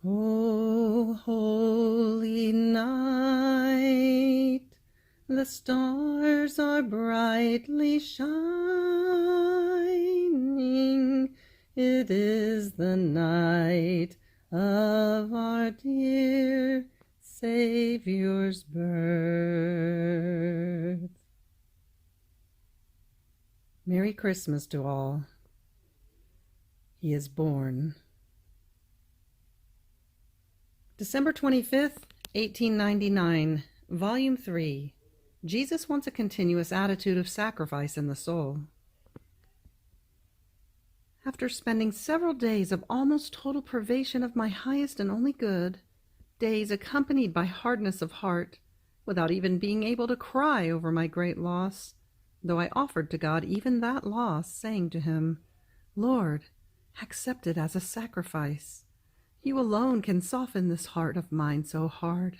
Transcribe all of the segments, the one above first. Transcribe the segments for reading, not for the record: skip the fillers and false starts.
O holy night, the stars are brightly shining. It is the night of our dear Savior's birth. Merry Christmas to all. He is born. December 25th, 1899, Volume 3. Jesus wants a continuous attitude of sacrifice in the soul. After spending several days of almost total privation of my highest and only good, days accompanied by hardness of heart, without even being able to cry over my great loss, though I offered to God even that loss, saying to him, Lord, accept it as a sacrifice. You alone can soften this heart of mine so hard.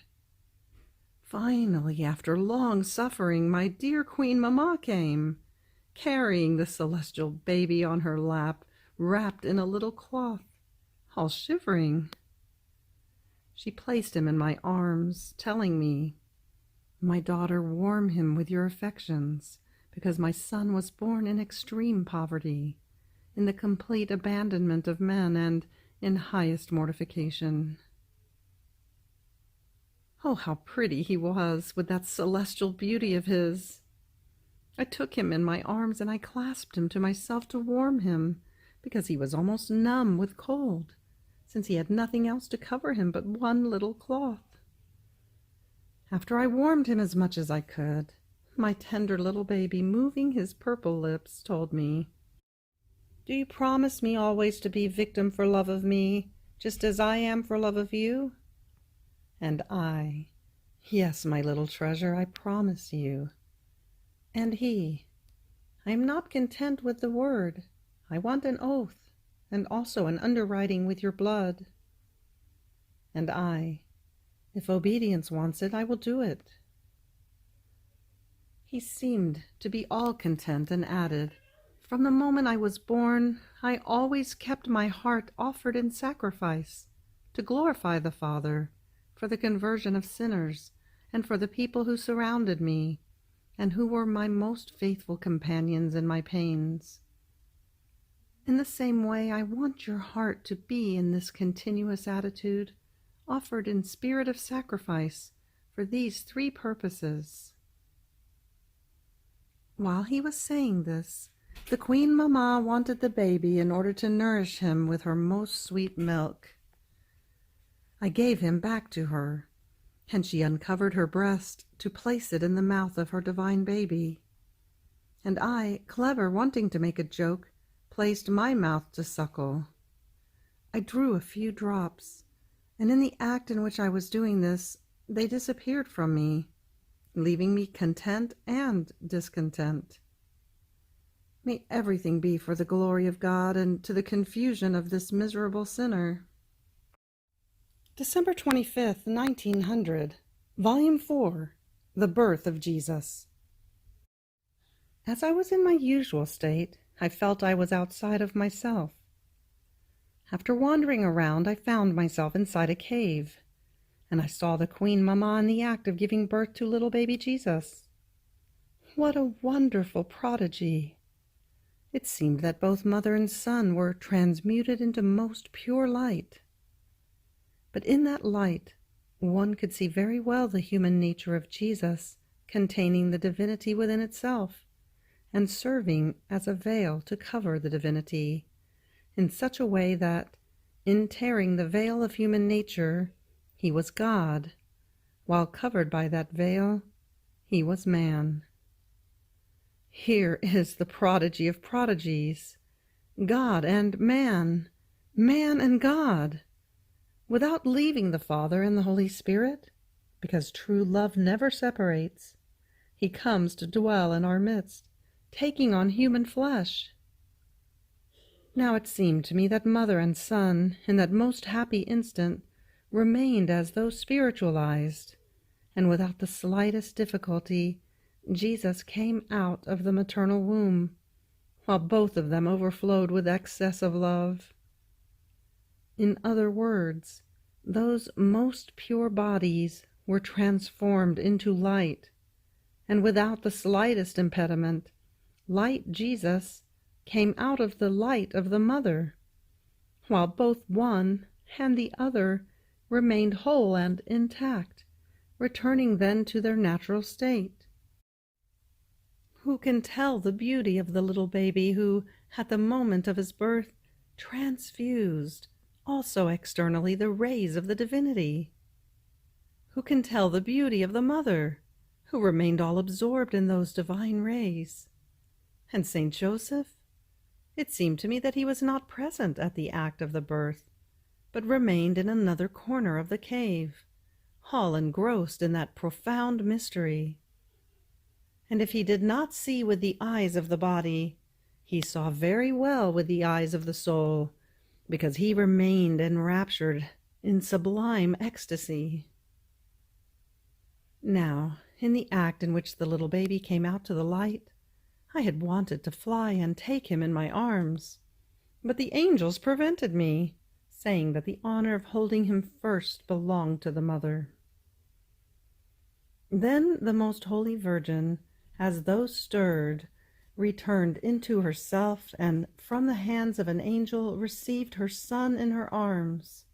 Finally, after long suffering, my dear Queen Mamma came, carrying the celestial baby on her lap, wrapped in a little cloth, all shivering. She placed him in my arms, telling me, My daughter, warm him with your affections, because my son was born in extreme poverty, in the complete abandonment of men, and in highest mortification. Oh, how pretty he was, with that celestial beauty of his! I took him in my arms, and I clasped him to myself to warm him, because he was almost numb with cold, since he had nothing else to cover him but one little cloth. After I warmed him as much as I could, my tender little baby, moving his purple lips, told me, Do you promise me always to be victim for love of me, just as I am for love of you? And I, Yes, my little treasure, I promise you. And he, I am not content with the word. I want an oath, and also an underwriting with your blood. And I, If obedience wants it, I will do it. He seemed to be all content and added, From the moment I was born, I always kept my heart offered in sacrifice, to glorify the Father, for the conversion of sinners, and for the people who surrounded me, and who were my most faithful companions in my pains. In the same way, I want your heart to be in this continuous attitude, offered in spirit of sacrifice, for these three purposes. While he was saying this, the Queen Mamma wanted the baby in order to nourish him with her most sweet milk. I gave him back to her, and she uncovered her breast to place it in the mouth of her divine baby. And I, clever, wanting to make a joke, placed my mouth to suckle. I drew a few drops, and in the act in which I was doing this, they disappeared from me, leaving me content and discontent. May everything be for the glory of God and to the confusion of this miserable sinner. December 25th, 1900, Volume 4, The Birth of Jesus. As I was in my usual state, I felt I was outside of myself. After wandering around, I found myself inside a cave, and I saw the Queen Mamma in the act of giving birth to little baby Jesus. What a wonderful prodigy! It seemed that both mother and son were transmuted into most pure light. But in that light, one could see very well the human nature of Jesus, containing the divinity within itself, and serving as a veil to cover the divinity, in such a way that, in tearing the veil of human nature, he was God, while covered by that veil, he was man. Here is the prodigy of prodigies, God and man, man and God, without leaving the Father and the Holy Spirit, because true love never separates. He comes to dwell in our midst, taking on human flesh. Now it seemed to me that mother and son, in that most happy instant, remained as though spiritualized, and without the slightest difficulty, Jesus came out of the maternal womb, while both of them overflowed with excess of love. In other words, those most pure bodies were transformed into light, and without the slightest impediment, light Jesus came out of the light of the Mother, while both one and the other remained whole and intact, returning then to their natural state. Who can tell the beauty of the little baby who, at the moment of his birth, transfused also externally the rays of the divinity? Who can tell the beauty of the Mother, who remained all absorbed in those divine rays? And Saint Joseph? It seemed to me that he was not present at the act of the birth, but remained in another corner of the cave, all engrossed in that profound mystery. And if he did not see with the eyes of the body, he saw very well with the eyes of the soul, because he remained enraptured in sublime ecstasy. Now, in the act in which the little baby came out to the light, I had wanted to fly and take him in my arms, but the angels prevented me, saying that the honor of holding him first belonged to the Mother. Then the Most Holy Virgin, as though stirred, returned into herself, and from the hands of an angel received her Son in her arms.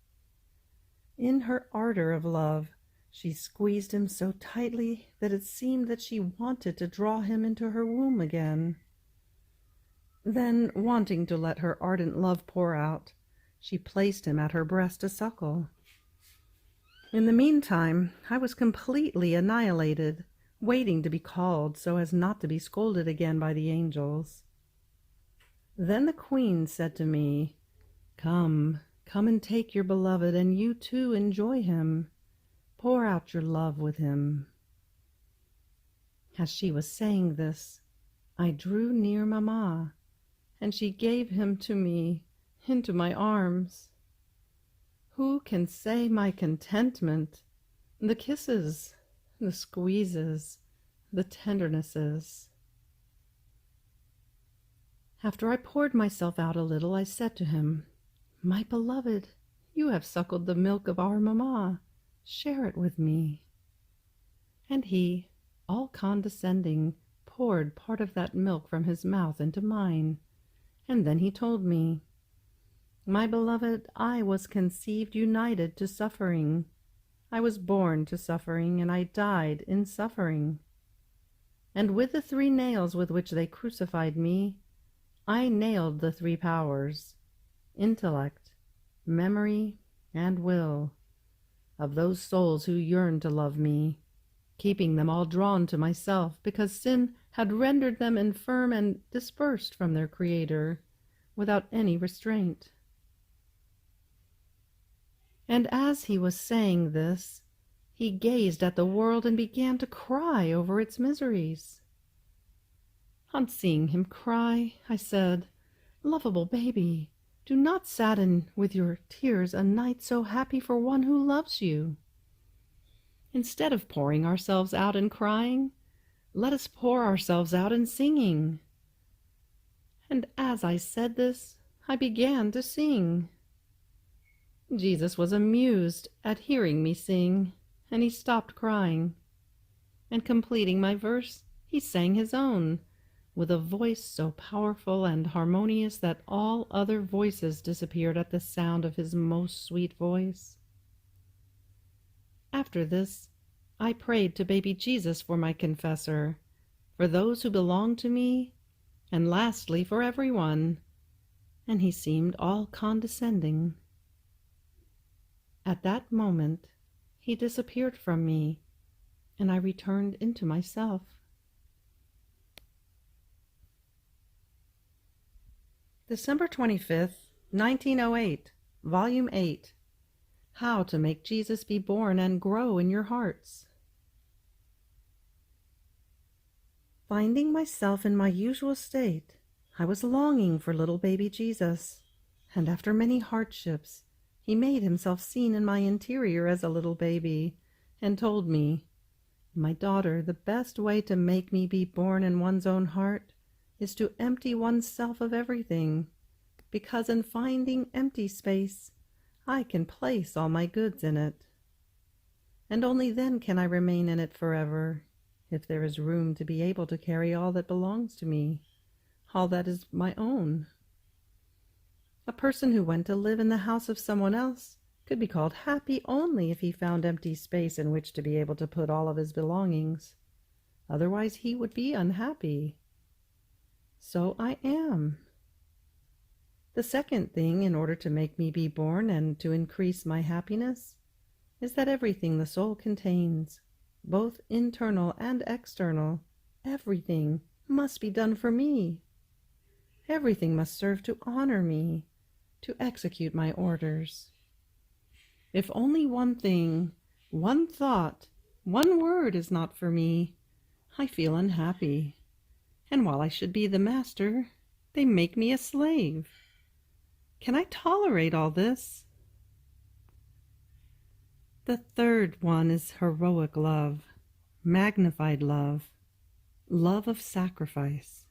In her ardor of love, she squeezed him so tightly that it seemed that she wanted to draw him into her womb again. Then, wanting to let her ardent love pour out, she placed him at her breast to suckle. In the meantime, I was completely annihilated, waiting to be called so as not to be scolded again by the angels. Then the Queen said to me, "Come, come and take your beloved, and you too enjoy him. Pour out your love with him." As she was saying this, I drew near Mamma, and she gave him to me into my arms. Who can say my contentment, the kisses, the squeezes, the tendernesses? After I poured myself out a little, I said to him, "My beloved, you have suckled the milk of our Mamma. Share it with me." And he, all condescending, poured part of that milk from his mouth into mine, and then he told me, "My beloved, I was conceived united to suffering. I was born to suffering, and I died in suffering. And with the 3 nails with which they crucified me, I nailed the 3 powers, intellect, memory, and will, of those souls who yearned to love me, keeping them all drawn to myself, because sin had rendered them infirm and dispersed from their Creator, without any restraint." And as he was saying this, he gazed at the world and began to cry over its miseries. On seeing him cry, I said, "Lovable baby, do not sadden with your tears a night so happy for one who loves you. Instead of pouring ourselves out in crying, let us pour ourselves out in singing." And as I said this, I began to sing. Jesus was amused at hearing me sing, and he stopped crying. And completing my verse, he sang his own, with a voice so powerful and harmonious that all other voices disappeared at the sound of his most sweet voice. After this, I prayed to baby Jesus for my confessor, for those who belonged to me, and lastly for everyone, and he seemed all condescending. At that moment, he disappeared from me, and I returned into myself. December 25th, 1908, Volume 8. How to Make Jesus Be Born and Grow in Your Hearts. Finding myself in my usual state, I was longing for little baby Jesus, and after many hardships, he made himself seen in my interior as a little baby, and told me, "My daughter, the best way to make me be born in one's own heart is to empty oneself of everything, because in finding empty space, I can place all my goods in it, and only then can I remain in it forever, if there is room to be able to carry all that belongs to me, all that is my own. A person who went to live in the house of someone else could be called happy only if he found empty space in which to be able to put all of his belongings. Otherwise he would be unhappy. So I am. The second thing, in order to make me be born and to increase my happiness, is that everything the soul contains, both internal and external, everything must be done for me. Everything must serve to honor me, to execute my orders. If only one thing, one thought, one word is not for me, I feel unhappy. And while I should be the master, they make me a slave. Can I tolerate all this? The third one is heroic love, magnified love, love of sacrifice.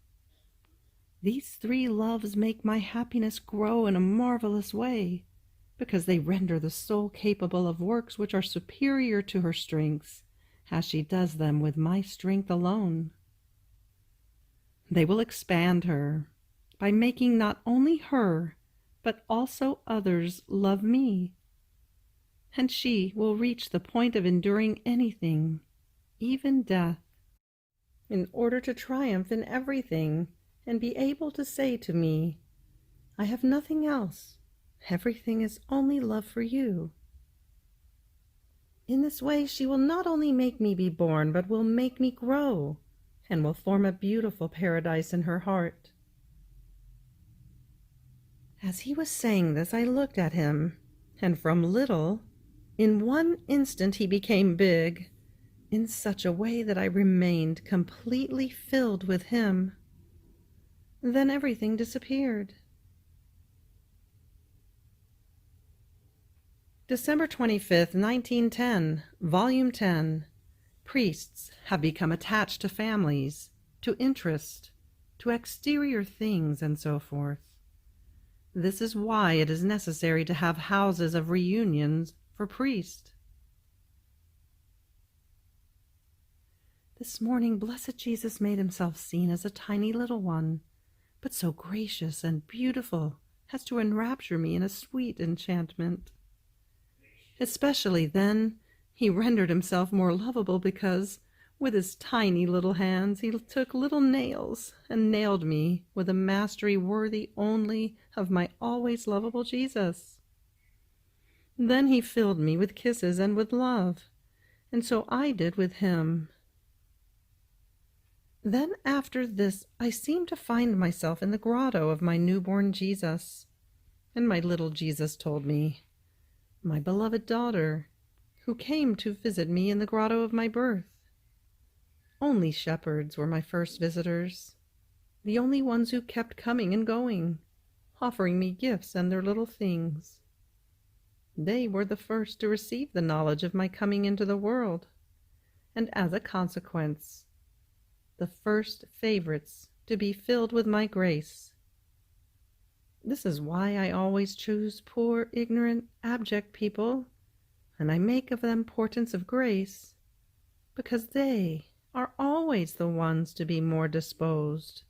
These three loves make my happiness grow in a marvelous way, because they render the soul capable of works which are superior to her strengths, as she does them with my strength alone. They will expand her by making not only her, but also others love me, and she will reach the point of enduring anything, even death, in order to triumph in everything and be able to say to me, I have nothing else. Everything is only love for you. In this way she will not only make me be born, but will make me grow, and will form a beautiful paradise in her heart. As he was saying this, I looked at him, and from little, in one instant he became big, in such a way that I remained completely filled with him. Then everything disappeared. December 25th, 1910, Volume 10. Priests have become attached to families, to interest, to exterior things, and so forth. This is why it is necessary to have houses of reunions for priests. This morning, blessed Jesus made himself seen as a tiny little one, but so gracious and beautiful as to enrapture me in a sweet enchantment. Especially then, he rendered himself more lovable because, with his tiny little hands, he took little nails and nailed me with a mastery worthy only of my always lovable Jesus. Then he filled me with kisses and with love, and so I did with him. Then after this I seemed to find myself in the grotto of my newborn Jesus, and my little Jesus told me, my beloved daughter, who came to visit me in the grotto of my birth. Only shepherds were my first visitors, the only ones who kept coming and going, offering me gifts and their little things. They were the first to receive the knowledge of my coming into the world, and as a consequence, the first favorites to be filled with my grace. This is why I always choose poor, ignorant, abject people, and I make of them portents of grace, because they are always the ones to be more disposed,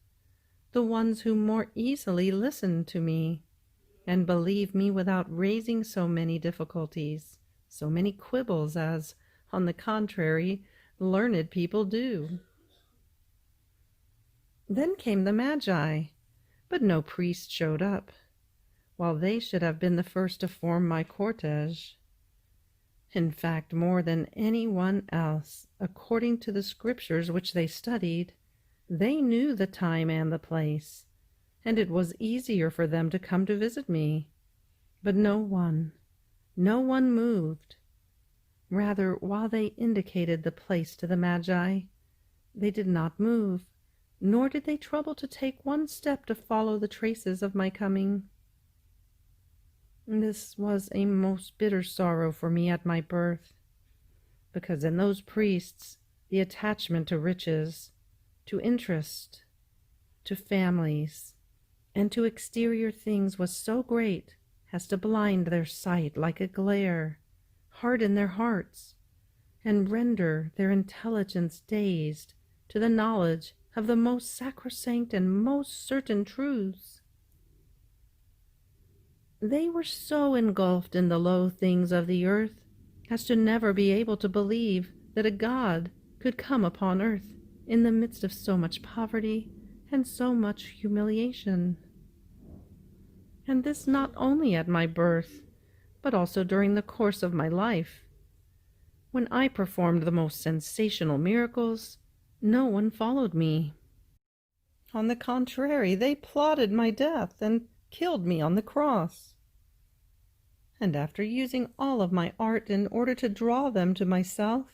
the ones who more easily listen to me, and believe me without raising so many difficulties, so many quibbles as, on the contrary, learned people do. Then came the Magi, but no priest showed up, while they should have been the first to form my cortege. In fact, more than any one else, according to the scriptures which they studied, they knew the time and the place, and it was easier for them to come to visit me. But no one moved. Rather, while they indicated the place to the Magi, they did not move, nor did they trouble to take one step to follow the traces of my coming. This was a most bitter sorrow for me at my birth, because in those priests the attachment to riches, to interest, to families, and to exterior things was so great as to blind their sight like a glare, harden their hearts, and render their intelligence dazed to the knowledge of the most sacrosanct and most certain truths. They were so engulfed in the low things of the earth as to never be able to believe that a God could come upon earth in the midst of so much poverty and so much humiliation. And this not only at my birth, but also during the course of my life. When I performed the most sensational miracles, no one followed me. On the contrary, they plotted my death and killed me on the cross. And after using all of my art in order to draw them to myself,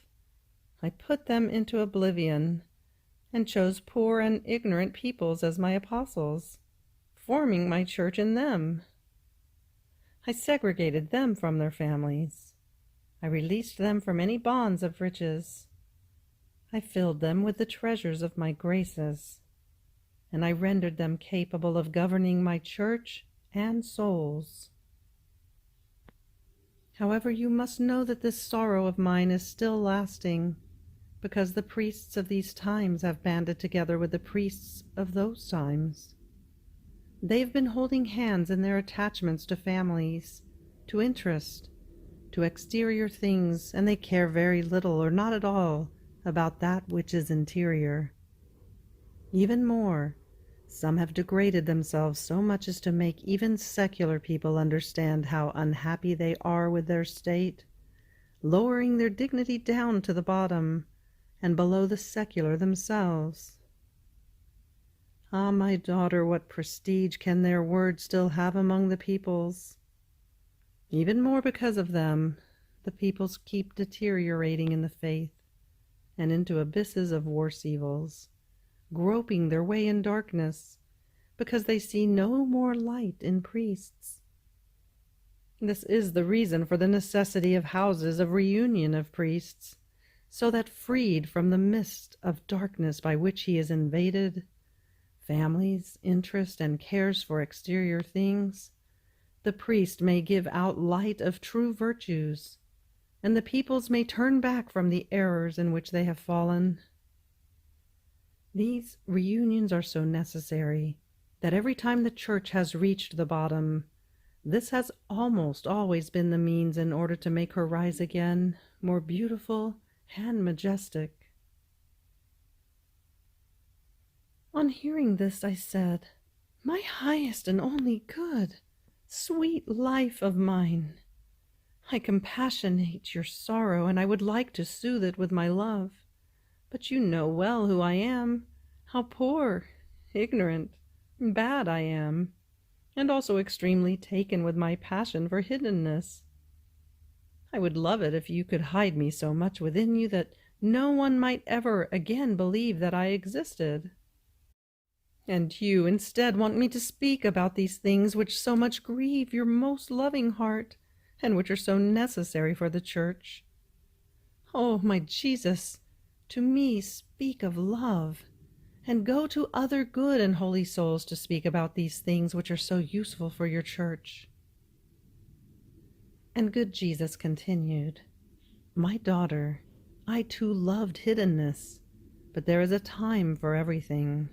I put them into oblivion and chose poor and ignorant peoples as my apostles, forming my church in them. I segregated them from their families. I released them from any bonds of riches. I filled them with the treasures of my graces, and I rendered them capable of governing my church and souls. However, you must know that this sorrow of mine is still lasting, because the priests of these times have banded together with the priests of those times. They've been holding hands in their attachments to families, to interest, to exterior things, and they care very little or not at all about that which is interior. Even more, some have degraded themselves so much as to make even secular people understand how unhappy they are with their state, lowering their dignity down to the bottom and below the secular themselves. Ah, my daughter, what prestige can their word still have among the peoples? Even more because of them, the peoples keep deteriorating in the faith and into abysses of worse evils, groping their way in darkness because they see no more light in priests. This is the reason for the necessity of houses of reunion of priests, so that freed from the mist of darkness by which he is invaded, families, interest, and cares for exterior things, the priest may give out light of true virtues, and the peoples may turn back from the errors in which they have fallen. These reunions are so necessary that every time the church has reached the bottom, this has almost always been the means in order to make her rise again, more beautiful and majestic. On hearing this, I said, "My highest and only good, sweet life of mine, I compassionate your sorrow, and I would like to soothe it with my love. But you know well who I am, how poor, ignorant, bad I am, and also extremely taken with my passion for hiddenness. I would love it if you could hide me so much within you that no one might ever again believe that I existed. And you instead want me to speak about these things which so much grieve your most loving heart, and which are so necessary for the church. Oh, my Jesus, to me speak of love, and go to other good and holy souls to speak about these things which are so useful for your church." And good Jesus continued, "My daughter, I too loved hiddenness, but there is a time for everything.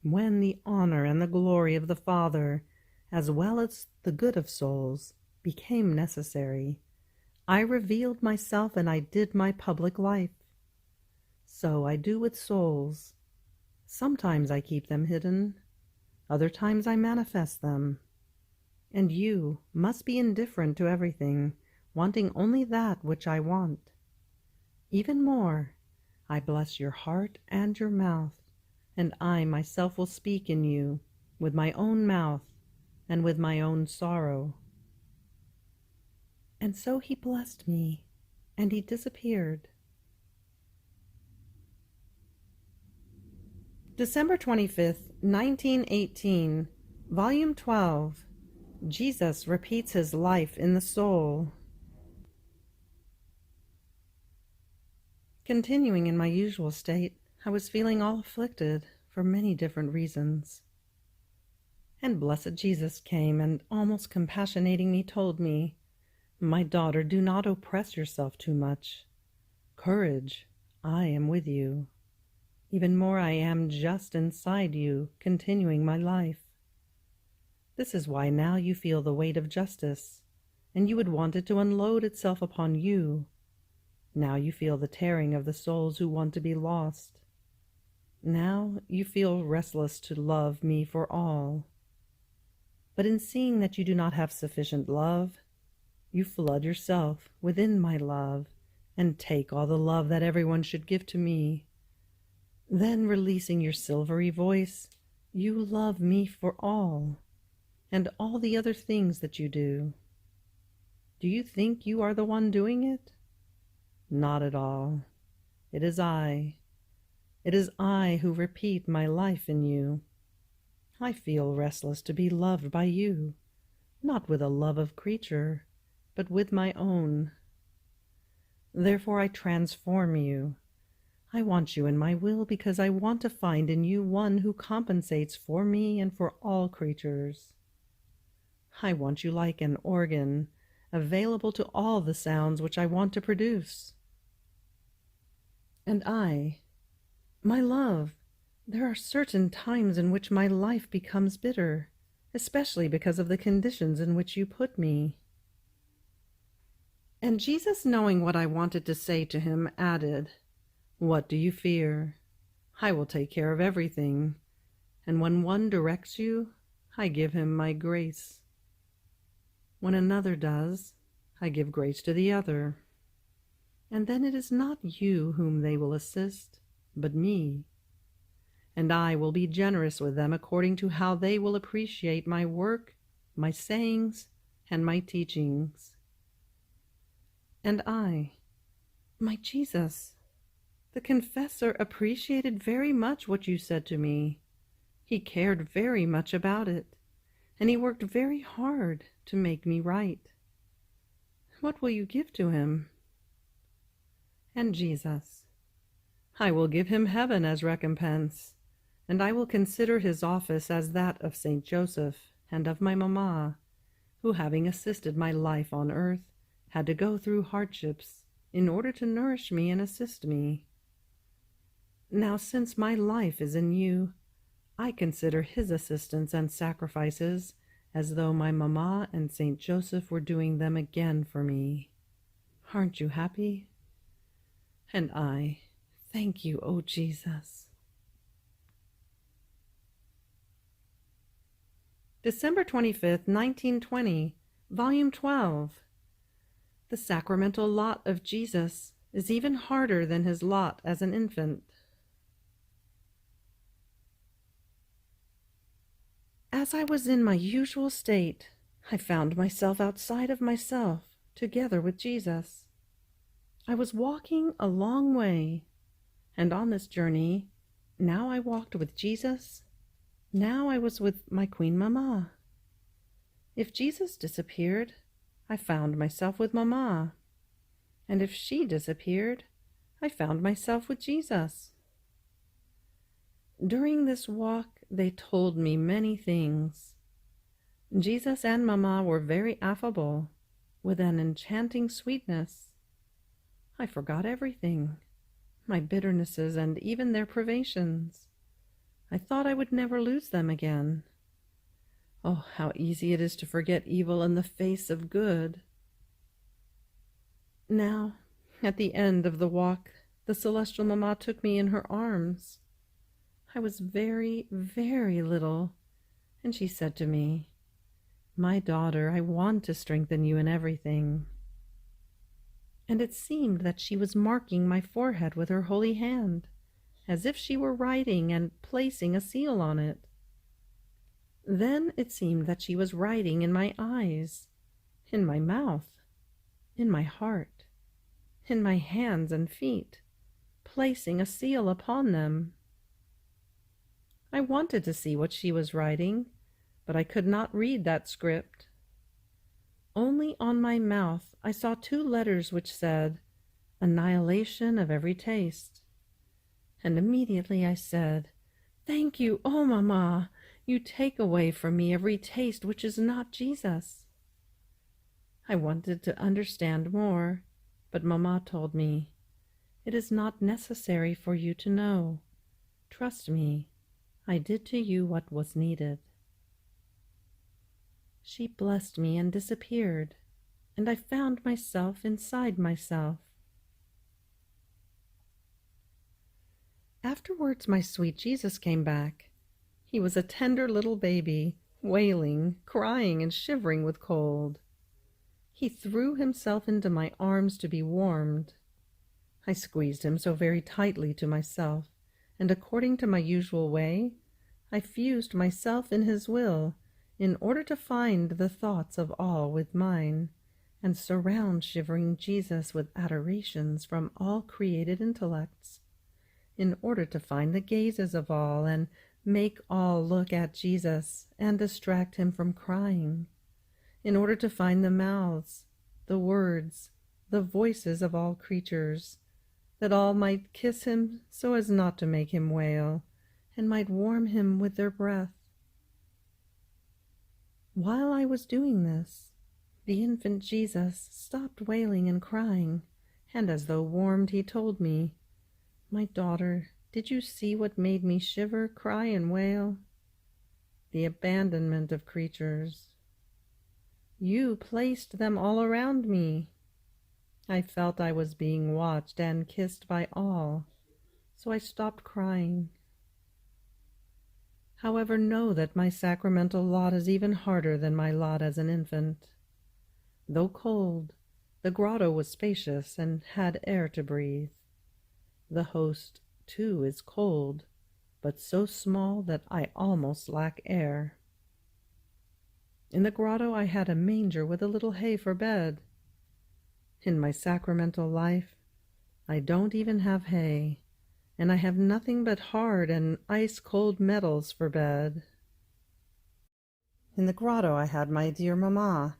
When the honor and the glory of the Father, as well as the good of souls, became necessary, I revealed myself and I did my public life. So I do with souls. Sometimes I keep them hidden, other times I manifest them. And you must be indifferent to everything, wanting only that which I want. Even more, I bless your heart and your mouth, and I myself will speak in you with my own mouth and with my own sorrow." And so he blessed me, and he disappeared. December 25th, 1918, Volume 12. Jesus repeats his life in the soul. Continuing in my usual state, I was feeling all afflicted for many different reasons. And blessed Jesus came and, almost compassionating me, told me, "My daughter, do not oppress yourself too much. Courage, I am with you. Even more, I am just inside you, continuing my life. This is why now you feel the weight of justice, and you would want it to unload itself upon you. Now you feel the tearing of the souls who want to be lost. Now you feel restless to love me for all. But in seeing that you do not have sufficient love, you flood yourself within my love and take all the love that everyone should give to me. Then, releasing your silvery voice, you love me for all, and all the other things that you do. Do you think you are the one doing it? Not at all. It is I. It is I who repeat my life in you. I feel restless to be loved by you, not with a love of creature, but with my own. Therefore I transform you. I want you in my will because I want to find in you one who compensates for me and for all creatures. I want you like an organ, available to all the sounds which I want to produce. And my love, there are certain times in which my life becomes bitter, especially because of the conditions in which you put me." And Jesus, knowing what I wanted to say to him, added, "What do you fear? I will take care of everything, and when one directs you, I give him my grace. When another does, I give grace to the other. And then it is not you whom they will assist, but me. And I will be generous with them according to how they will appreciate my work, my sayings, and my teachings. And my Jesus, the confessor, appreciated very much what you said to me. He cared very much about it, and he worked very hard to make me right. What will you give to him?" And Jesus, "I will give him heaven as recompense, and I will consider his office as that of Saint Joseph and of my mamma, who, having assisted my life on earth, had to go through hardships in order to nourish me and assist me. Now, since my life is in you, I consider his assistance and sacrifices as though my mamma and Saint Joseph were doing them again for me. Aren't you happy? And I thank you, O Jesus." December 25th, 1920, Volume 12. The sacramental lot of Jesus is even harder than his lot as an infant. As I was in my usual state, I found myself outside of myself, together with Jesus. I was walking a long way, and on this journey, now I walked with Jesus, now I was with my Queen Mamma. If Jesus disappeared, I found myself with Mamma, and if she disappeared, I found myself with Jesus. During this walk, they told me many things. Jesus and Mamma were very affable, with an enchanting sweetness. I forgot everything, my bitternesses and even their privations. I thought I would never lose them again. Oh, how easy it is to forget evil in the face of good. Now, at the end of the walk, the celestial Mamma took me in her arms. I was very, very little, and she said to me, "My daughter, I want to strengthen you in everything." And it seemed that she was marking my forehead with her holy hand, as if she were writing and placing a seal on it. Then it seemed that she was writing in my eyes, in my mouth, in my heart, in my hands and feet, placing a seal upon them. I wanted to see what she was writing, but I could not read that script. Only on my mouth I saw 2 letters which said, "Annihilation of every taste." And immediately I said, "Thank you, oh Mamma, You take away from me every taste which is not Jesus." I wanted to understand more, but Mamma told me, "It is not necessary for you to know. Trust me, I did to you what was needed." She blessed me and disappeared, and I found myself inside myself. Afterwards, my sweet Jesus came back. He was a tender little baby, wailing, crying, and shivering with cold. He threw himself into my arms to be warmed. I squeezed him so very tightly to myself, and according to my usual way, I fused myself in his will in order to find the thoughts of all with mine, and surround shivering Jesus with adorations from all created intellects, in order to find the gazes of all and make all look at Jesus and distract him from crying, in order to find the mouths, the words, the voices of all creatures, that all might kiss him so as not to make him wail, and might warm him with their breath. While I was doing this, the infant Jesus stopped wailing and crying, and as though warmed, he told me, "My daughter, did you see what made me shiver, cry, and wail? The abandonment of creatures. You placed them all around me. I felt I was being watched and kissed by all, so I stopped crying. However, know that my sacramental lot is even harder than my lot as an infant. Though cold, the grotto was spacious and had air to breathe. The host, too, is cold, but so small that I almost lack air. In the grotto I had a manger with a little hay for bed. In my sacramental life, I don't even have hay, and I have nothing but hard and ice-cold metals for bed. In the grotto I had my dear Mamma,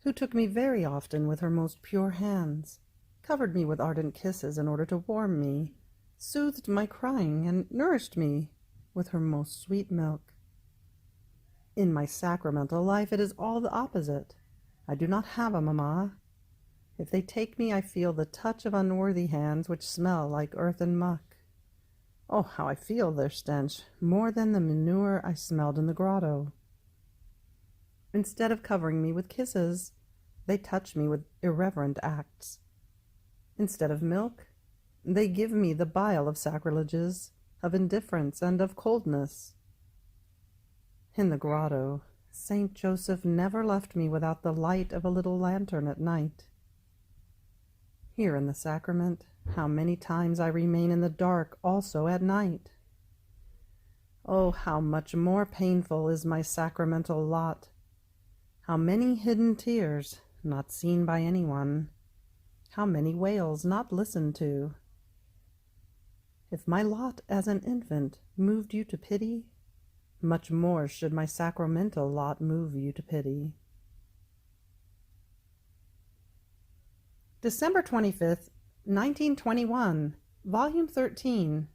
who took me very often with her most pure hands, covered me with ardent kisses in order to warm me, soothed my crying, and nourished me with her most sweet milk. In my sacramental life it is all the opposite. I do not have a Mamma. If they take me, I feel the touch of unworthy hands which smell like earth and muck. Oh, how I feel their stench, more than the manure I smelled in the grotto. Instead of covering me with kisses, they touch me with irreverent acts. Instead of milk, they give me the bile of sacrileges, of indifference, and of coldness. In the grotto, Saint Joseph never left me without the light of a little lantern at night. Here in the sacrament, how many times I remain in the dark also at night. Oh, how much more painful is my sacramental lot. How many hidden tears, not seen by anyone. How many wails not listened to. If my lot as an infant moved you to pity, much more should my sacramental lot move you to pity. December 25th, 1921, Volume 13,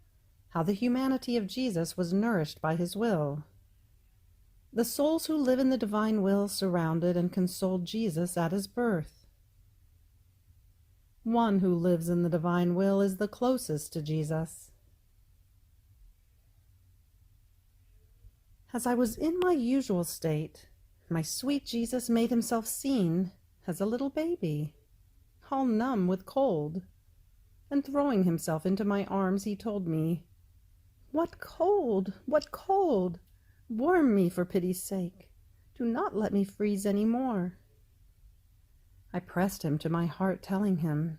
How the Humanity of Jesus was Nourished by His Will. The souls who live in the divine will surrounded and consoled Jesus at his birth. One who lives in the divine will is the closest to Jesus. As I was in my usual state, my sweet Jesus made himself seen as a little baby, all numb with cold, and throwing himself into my arms, he told me, "What cold! What cold! Warm me for pity's sake. Do not let me freeze any more." I pressed him to my heart, telling him,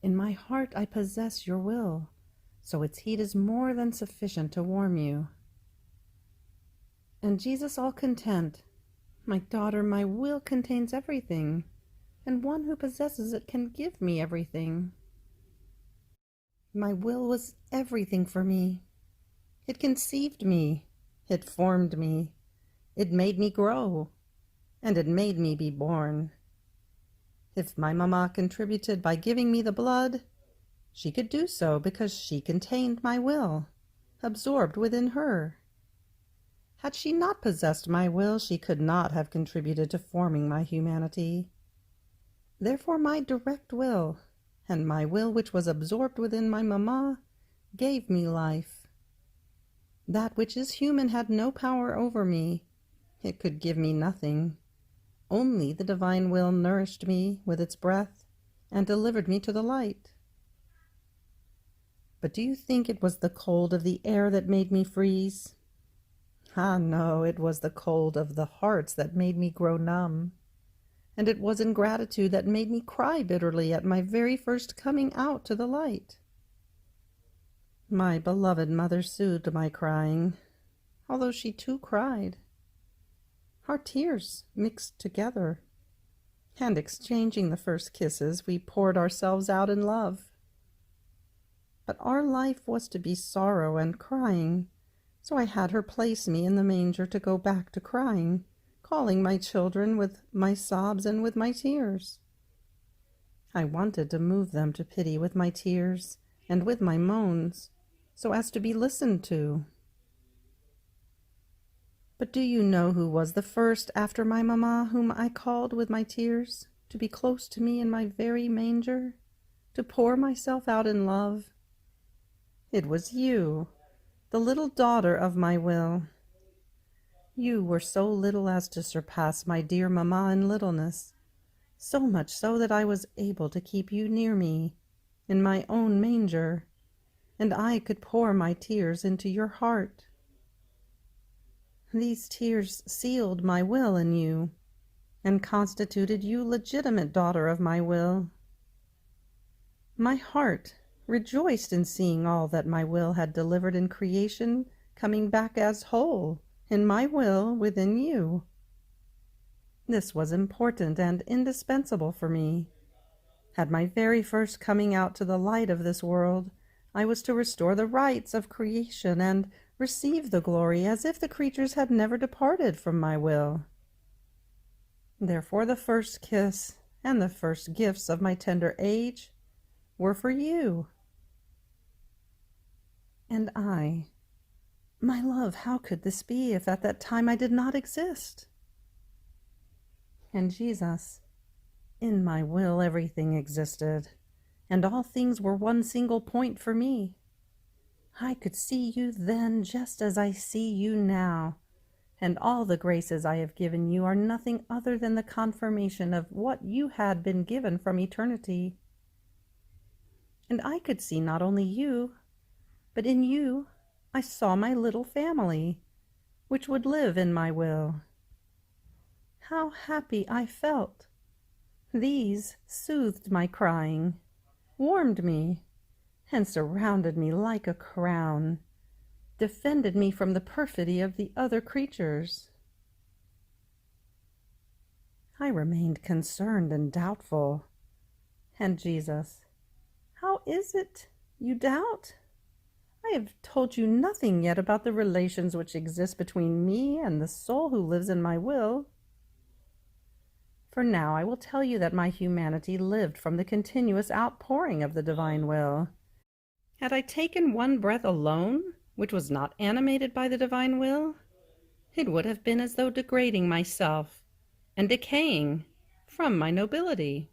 "In my heart I possess your will, so its heat is more than sufficient to warm you." And Jesus, all content, "My daughter, my will contains everything, and one who possesses it can give me everything." My will was everything for me. It conceived me, it formed me, it made me grow, and it made me be born. If my Mamma contributed by giving me the blood, she could do so because she contained my will, absorbed within her. Had she not possessed my will, she could not have contributed to forming my humanity. Therefore my direct will, and my will which was absorbed within my mamma, gave me life. That which is human had no power over me. It could give me nothing. Only the divine will nourished me with its breath and delivered me to the light. But do you think it was the cold of the air that made me freeze? Ah, no, it was the cold of the hearts that made me grow numb. And it was ingratitude that made me cry bitterly at my very first coming out to the light. My beloved mother soothed my crying, although she too cried. Our tears mixed together, and exchanging the first kisses, we poured ourselves out in love. But our life was to be sorrow and crying, so I had her place me in the manger to go back to crying, calling my children with my sobs and with my tears. I wanted to move them to pity with my tears and with my moans, so as to be listened to. But do you know who was the first after my mamma whom I called with my tears, to be close to me in my very manger, to pour myself out in love? It was you, the little daughter of my will. You were so little as to surpass my dear mamma in littleness, so much so that I was able to keep you near me, in my own manger, and I could pour my tears into your heart. These tears sealed my will in you, and constituted you legitimate daughter of my will. My heart rejoiced in seeing all that my will had delivered in creation coming back as whole in my will within you. This was important and indispensable for me. At my very first coming out to the light of this world, I was to restore the rights of creation and receive the glory as if the creatures had never departed from my will. Therefore the first kiss and the first gifts of my tender age were for you. And I, my love, how could this be if at that time I did not exist? And Jesus, in my will everything existed, and all things were one single point for me. I could see you then just as I see you now, and all the graces I have given you are nothing other than the confirmation of what you had been given from eternity. And I could see not only you, but in you I saw my little family, which would live in my will. How happy I felt! These soothed my crying, warmed me, and surrounded me like a crown, defended me from the perfidy of the other creatures. I remained concerned and doubtful. And Jesus, how is it you doubt? I have told you nothing yet about the relations which exist between me and the soul who lives in my will. For now I will tell you that my humanity lived from the continuous outpouring of the divine will. Had I taken one breath alone, which was not animated by the divine will, it would have been as though degrading myself and decaying from my nobility.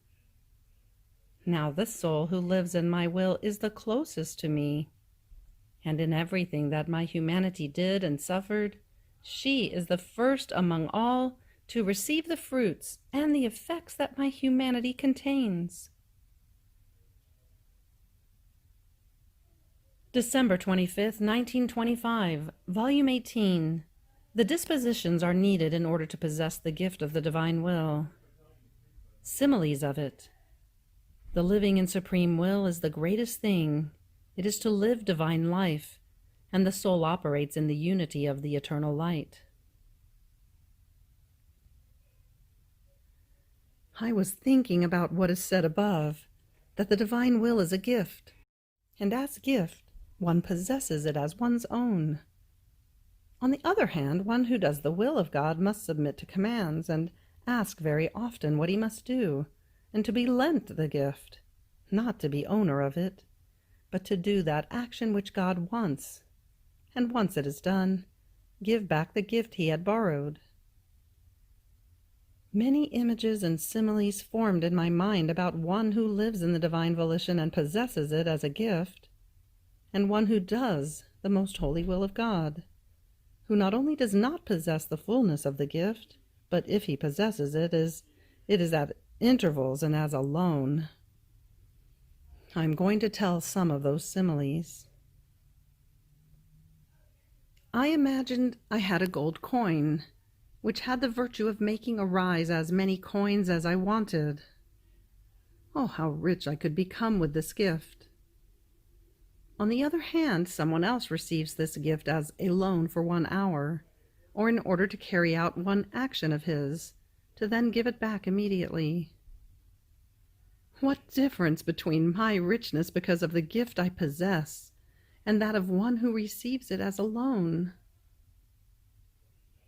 Now the soul who lives in my will is the closest to me, and in everything that my humanity did and suffered, she is the first among all to receive the fruits and the effects that my humanity contains. December 25th, 1925, Volume 18. The dispositions are needed in order to possess the gift of the divine will. Similes of it. The living and supreme will is the greatest thing. It is to live divine life, and the soul operates in the unity of the eternal light. I was thinking about what is said above, that the divine will is a gift, and as gift, one possesses it as one's own. On the other hand, one who does the will of God must submit to commands and ask very often what he must do, and to be lent the gift, not to be owner of it, but to do that action which God wants. And once it is done, give back the gift he had borrowed. Many images and similes formed in my mind about one who lives in the divine volition and possesses it as a gift, and one who does the most holy will of God, who not only does not possess the fullness of the gift, but if he possesses it is at intervals and as a loan. I'm going to tell some of those similes. I imagined I had a gold coin, which had the virtue of making arise as many coins as I wanted. Oh, how rich I could become with this gift! On the other hand, someone else receives this gift as a loan for 1 hour, or in order to carry out one action of his, to then give it back immediately. What difference between my richness because of the gift I possess and that of one who receives it as a loan?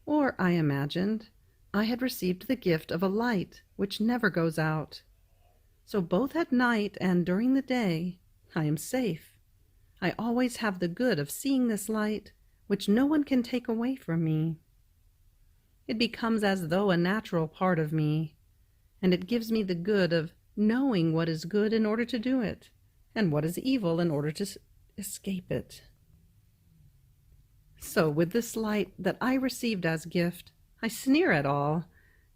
Or, I imagined, I had received the gift of a light which never goes out. So both at night and during the day, I am safe. I always have the good of seeing this light, which no one can take away from me. It becomes as though a natural part of me, and it gives me the good of knowing what is good in order to do it, and what is evil in order to escape it. So with this light that I received as gift, I sneer at all,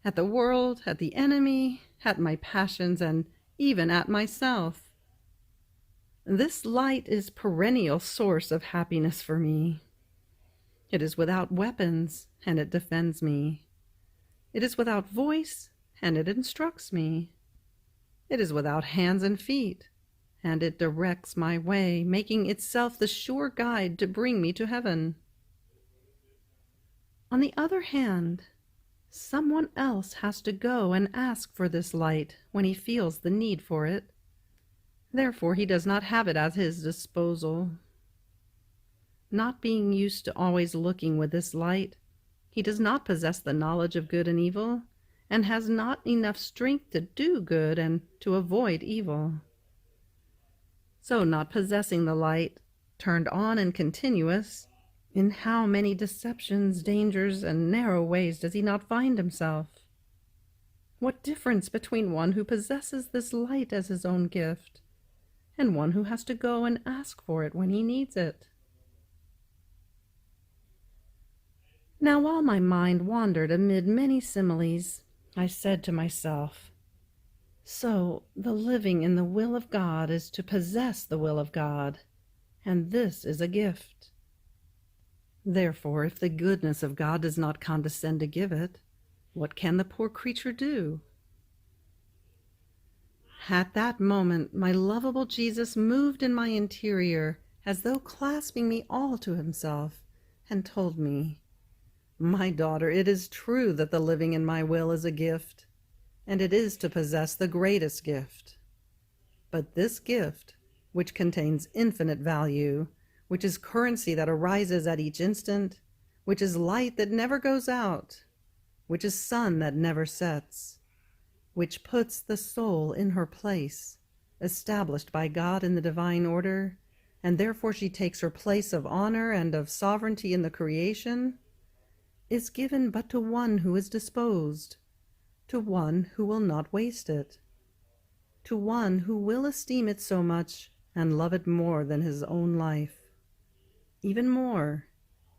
at the world, at the enemy, at my passions, and even at myself. This light is perennial source of happiness for me. It is without weapons, and it defends me. It is without voice, and it instructs me. It is without hands and feet, and it directs my way, making itself the sure guide to bring me to heaven. On the other hand, someone else has to go and ask for this light when he feels the need for it. Therefore, he does not have it at his disposal. Not being used to always looking with this light, he does not possess the knowledge of good and evil, and has not enough strength to do good and to avoid evil. So, not possessing the light, turned on and continuous, in how many deceptions, dangers, and narrow ways does he not find himself? What difference between one who possesses this light as his own gift, and one who has to go and ask for it when he needs it? Now, while my mind wandered amid many similes, I said to myself, so the living in the will of God is to possess the will of God, and this is a gift. Therefore, if the goodness of God does not condescend to give it, what can the poor creature do? At that moment, my lovable Jesus moved in my interior as though clasping me all to himself, and told me, "My daughter, it is true that the living in my will is a gift, and it is to possess the greatest gift. But this gift, which contains infinite value, which is currency that arises at each instant, which is light that never goes out, which is sun that never sets, which puts the soul in her place, established by God in the divine order, and therefore she takes her place of honor and of sovereignty in the creation, is given but to one who is disposed, to one who will not waste it, to one who will esteem it so much and love it more than his own life. Even more,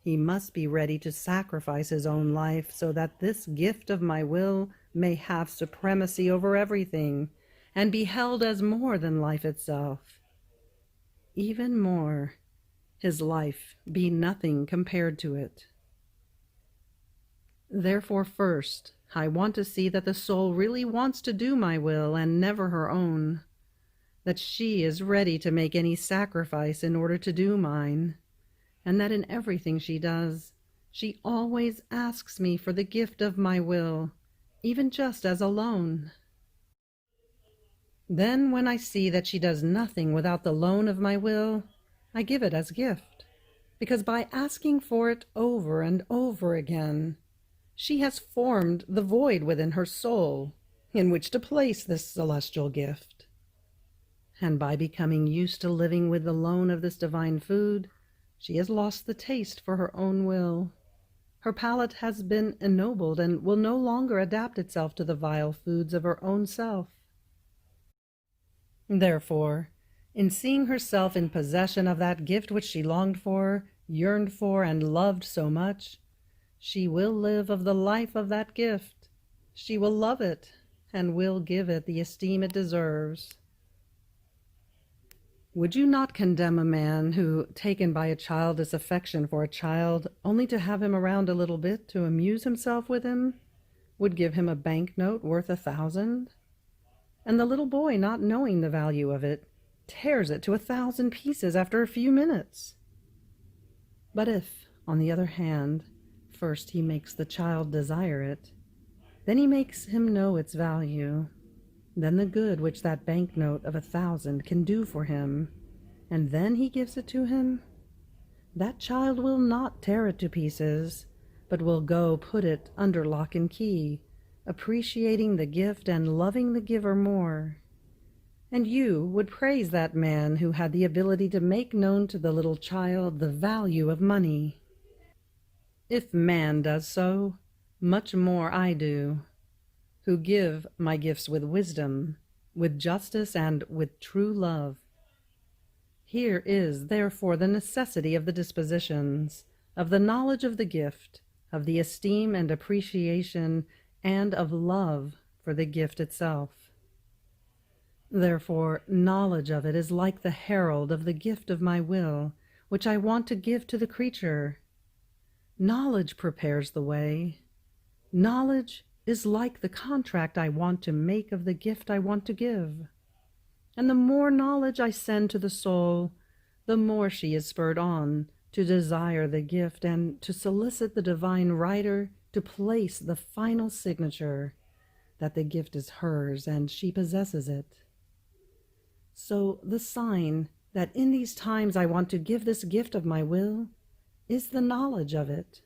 he must be ready to sacrifice his own life so that this gift of my will may have supremacy over everything and be held as more than life itself. Even more, his life be nothing compared to it. Therefore, first, I want to see that the soul really wants to do my will and never her own, that she is ready to make any sacrifice in order to do mine, and that in everything she does, she always asks me for the gift of my will, even just as a loan. Then, when I see that she does nothing without the loan of my will, I give it as gift, because by asking for it over and over again, she has formed the void within her soul in which to place this celestial gift. And by becoming used to living with the loan of this divine food, she has lost the taste for her own will. Her palate has been ennobled and will no longer adapt itself to the vile foods of her own self. Therefore, in seeing herself in possession of that gift which she longed for, yearned for, and loved so much, she will live of the life of that gift. She will love it, and will give it the esteem it deserves. Would you not condemn a man who, taken by a childish affection for a child, only to have him around a little bit to amuse himself with him, would give him a banknote worth 1,000? And the little boy, not knowing the value of it, tears it to 1,000 pieces after a few minutes. But if, on the other hand, first he makes the child desire it, then he makes him know its value, then the good which that banknote of 1,000 can do for him, and then he gives it to him, that child will not tear it to pieces, but will go put it under lock and key, appreciating the gift and loving the giver more. And you would praise that man who had the ability to make known to the little child the value of money. If man does so, much more I do, who give my gifts with wisdom, with justice, and with true love. Here is, therefore, the necessity of the dispositions, of the knowledge of the gift, of the esteem and appreciation, and of love for the gift itself. Therefore, knowledge of it is like the herald of the gift of my will, which I want to give to the creature. Knowledge prepares the way. Knowledge is like the contract I want to make of the gift I want to give. And the more knowledge I send to the soul, the more she is spurred on to desire the gift and to solicit the divine writer to place the final signature that the gift is hers and she possesses it. So the sign that in these times I want to give this gift of my will is the knowledge of it.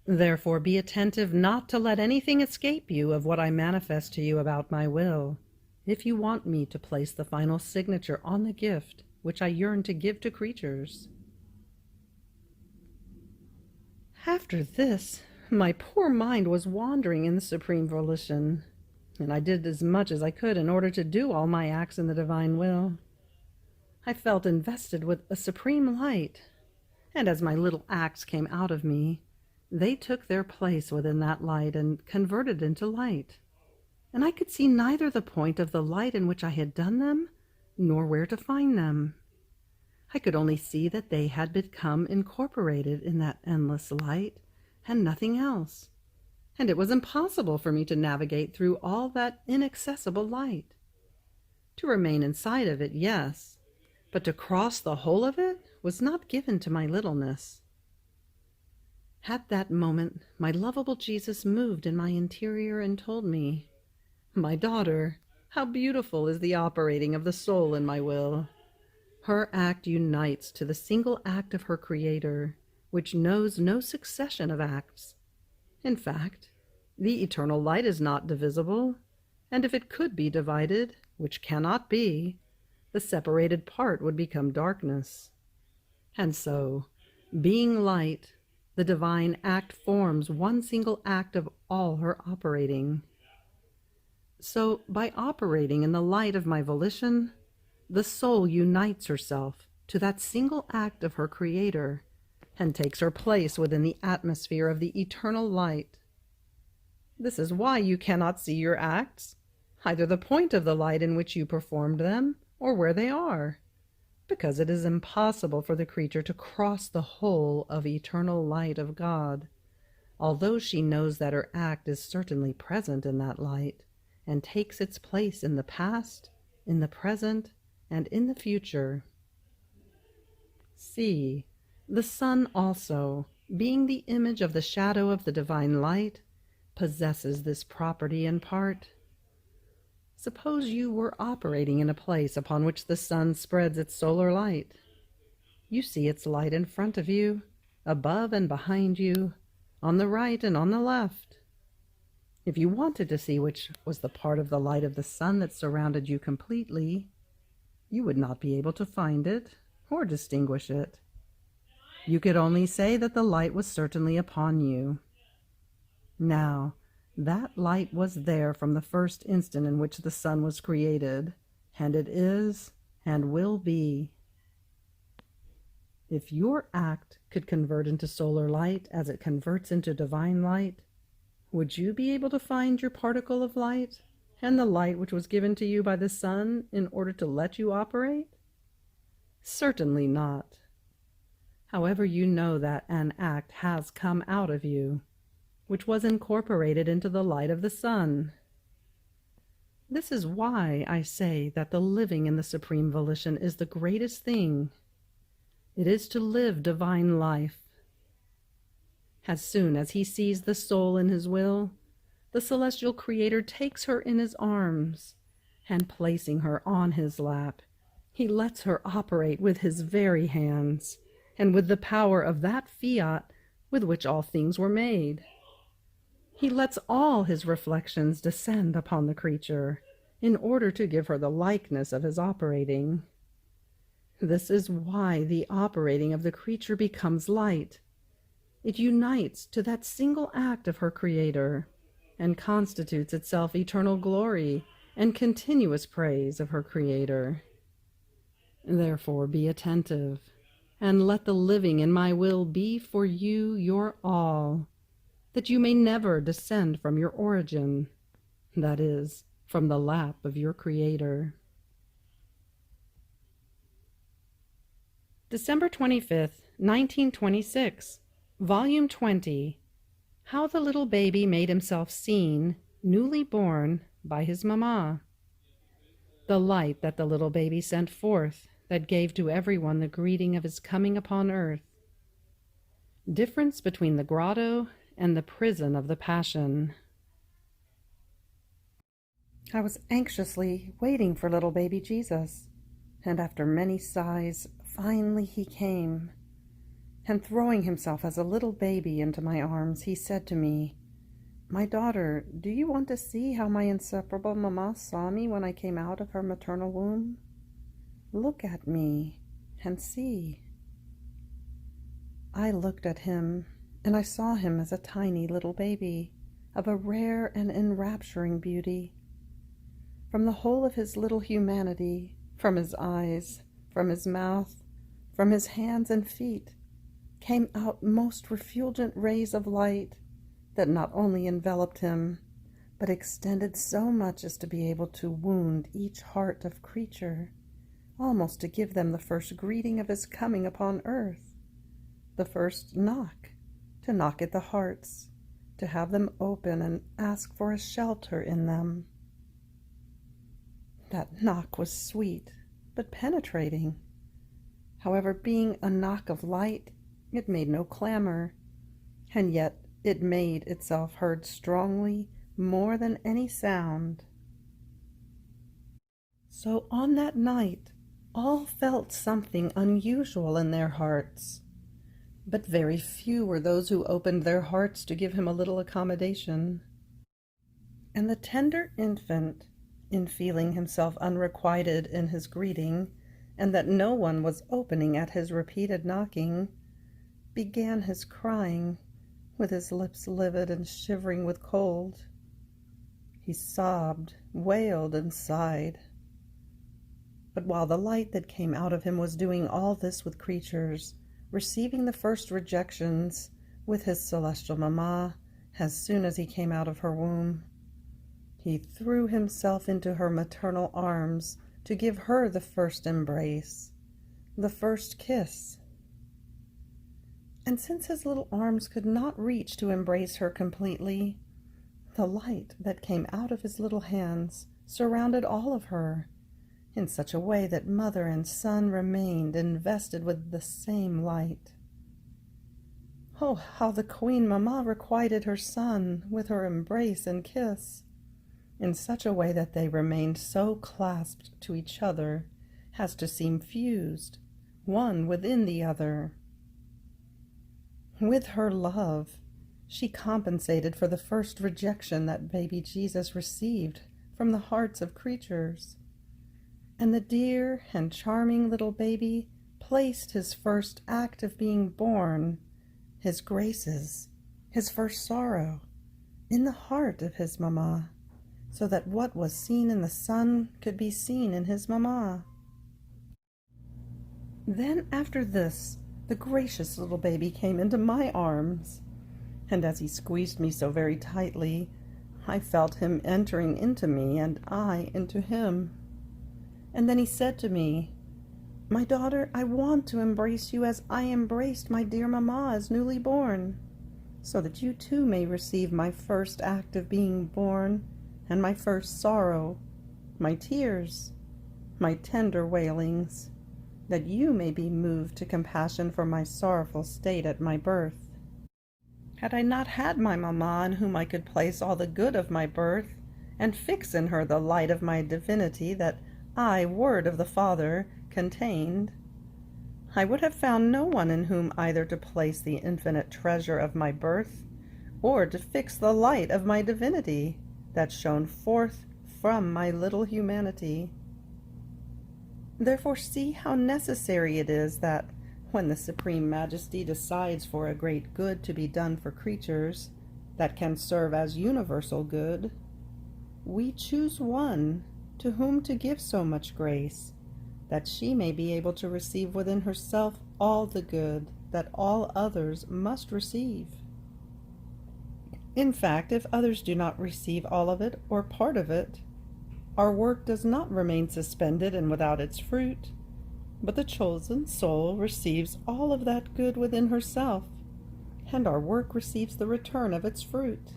Therefore be attentive not to let anything escape you of what I manifest to you about my will, if you want me to place the final signature on the gift which I yearn to give to creatures. After this, my poor mind was wandering in the supreme volition, and I did as much as I could in order to do all my acts in the divine will. I felt invested with a supreme light, and as my little acts came out of me, they took their place within that light and converted into light, and I could see neither the point of the light in which I had done them, nor where to find them. I could only see that they had become incorporated in that endless light, and nothing else, and it was impossible for me to navigate through all that inaccessible light. To remain inside of it, yes, but to cross the whole of it was not given to my littleness. At that moment, my lovable Jesus moved in my interior and told me, "My daughter, how beautiful is the operating of the soul in my will. Her act unites to the single act of her Creator, which knows no succession of acts. In fact, the eternal light is not divisible, and if it could be divided, which cannot be, the separated part would become darkness. And so, being light, the divine act forms one single act of all her operating. So, by operating in the light of my volition, the soul unites herself to that single act of her Creator and takes her place within the atmosphere of the eternal light. This is why you cannot see your acts, either the point of the light in which you performed them or where they are, because it is impossible for the creature to cross the whole of eternal light of God, although she knows that her act is certainly present in that light and takes its place in the past, in the present, and in the future. See, the sun also, being the image of the shadow of the divine light, possesses this property in part. Suppose you were operating in a place upon which the sun spreads its solar light. You see its light in front of you, above and behind you, on the right and on the left. If you wanted to see which was the part of the light of the sun that surrounded you completely, you would not be able to find it or distinguish it. You could only say that the light was certainly upon you. Now, that light was there from the first instant in which the sun was created, and it is and will be. If your act could convert into solar light as it converts into divine light, would you be able to find your particle of light and the light which was given to you by the sun in order to let you operate? Certainly not. However, you know that an act has come out of you, which was incorporated into the light of the sun. This is why I say that the living in the Supreme Volition is the greatest thing. It is to live divine life. As soon as he sees the soul in his will, the celestial Creator takes her in his arms, and placing her on his lap, he lets her operate with his very hands, and with the power of that Fiat with which all things were made. He lets all his reflections descend upon the creature, in order to give her the likeness of his operating. This is why the operating of the creature becomes light. It unites to that single act of her Creator, and constitutes itself eternal glory and continuous praise of her Creator. Therefore be attentive, and let the living in my will be for you your all, that you may never descend from your origin, that is, from the lap of your Creator. December 25th, 1926, Volume 20. How the Little Baby Made Himself Seen, Newly Born, by His Mamma. The light that the little baby sent forth, that gave to everyone the greeting of his coming upon earth. Difference between the grotto and the prison of the Passion. I was anxiously waiting for little baby Jesus, and after many sighs, finally he came, and throwing himself as a little baby into my arms, he said to me, "My daughter, do you want to see how my inseparable mamma saw me when I came out of her maternal womb? Look at me and see." I looked at him, and I saw him as a tiny little baby, of a rare and enrapturing beauty. From the whole of his little humanity, from his eyes, from his mouth, from his hands and feet, came out most refulgent rays of light that not only enveloped him, but extended so much as to be able to wound each heart of creature, almost to give them the first greeting of his coming upon earth, the first knock, to knock at the hearts, to have them open and ask for a shelter in them. That knock was sweet, but penetrating. However, being a knock of light, it made no clamor, and yet it made itself heard strongly more than any sound. So on that night, all felt something unusual in their hearts, but very few were those who opened their hearts to give him a little accommodation. And the tender infant, in feeling himself unrequited in his greeting, and that no one was opening at his repeated knocking, began his crying, with his lips livid and shivering with cold. He sobbed, wailed, and sighed. But while the light that came out of him was doing all this with creatures, receiving the first rejections with his celestial mamma as soon as he came out of her womb, he threw himself into her maternal arms to give her the first embrace, the first kiss. And since his little arms could not reach to embrace her completely, the light that came out of his little hands surrounded all of her, in such a way that mother and son remained invested with the same light. Oh, how the Queen Mamma requited her son with her embrace and kiss, in such a way that they remained so clasped to each other as to seem fused, one within the other. With her love, she compensated for the first rejection that baby Jesus received from the hearts of creatures, and the dear and charming little baby placed his first act of being born, his graces, his first sorrow, in the heart of his mamma, so that what was seen in the Son could be seen in his mamma. Then after this, the gracious little baby came into my arms, and as he squeezed me so very tightly, I felt him entering into me and I into him. And then he said to me, "My daughter, I want to embrace you as I embraced my dear mamma as newly born, so that you too may receive my first act of being born, and my first sorrow, my tears, my tender wailings, that you may be moved to compassion for my sorrowful state at my birth. Had I not had my mamma in whom I could place all the good of my birth, and fix in her the light of my divinity that I, Word of the Father, contained, I would have found no one in whom either to place the infinite treasure of my birth, or to fix the light of my divinity that shone forth from my little humanity. Therefore see how necessary it is that, when the Supreme Majesty decides for a great good to be done for creatures that can serve as universal good, we choose one to whom to give so much grace, that she may be able to receive within herself all the good that all others must receive. In fact, if others do not receive all of it or part of it, our work does not remain suspended and without its fruit, but the chosen soul receives all of that good within herself, and our work receives the return of its fruit.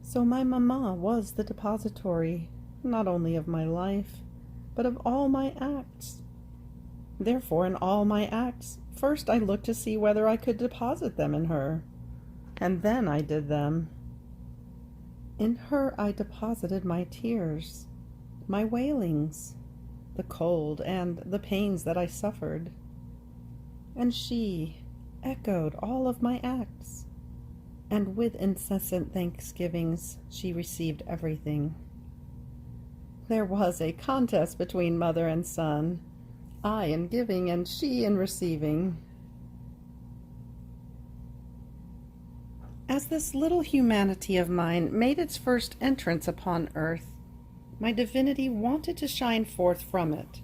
So my mamma was the depository, not only of my life, but of all my acts. Therefore, in all my acts, first I looked to see whether I could deposit them in her, and then I did them. In her I deposited my tears, my wailings, the cold and the pains that I suffered, and she echoed all of my acts, and with incessant thanksgivings she received everything. There was a contest between mother and son, I in giving and she in receiving. As this little humanity of mine made its first entrance upon earth, my divinity wanted to shine forth from it,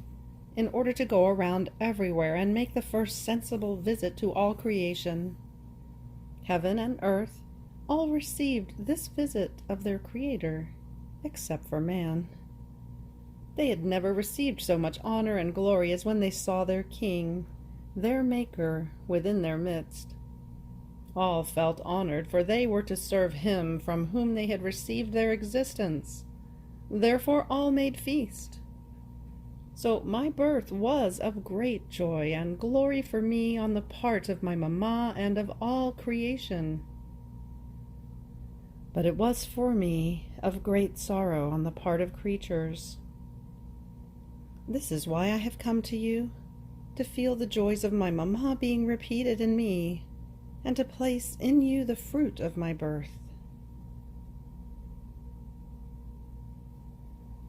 in order to go around everywhere and make the first sensible visit to all creation. Heaven and earth all received this visit of their Creator, except for man. They had never received so much honor and glory as when they saw their King, their Maker, within their midst. All felt honored, for they were to serve him from whom they had received their existence. Therefore all made feast. So my birth was of great joy and glory for me on the part of my mamma and of all creation. But it was for me of great sorrow on the part of creatures. This is why I have come to you, to feel the joys of my mamma being repeated in me, and to place in you the fruit of my birth.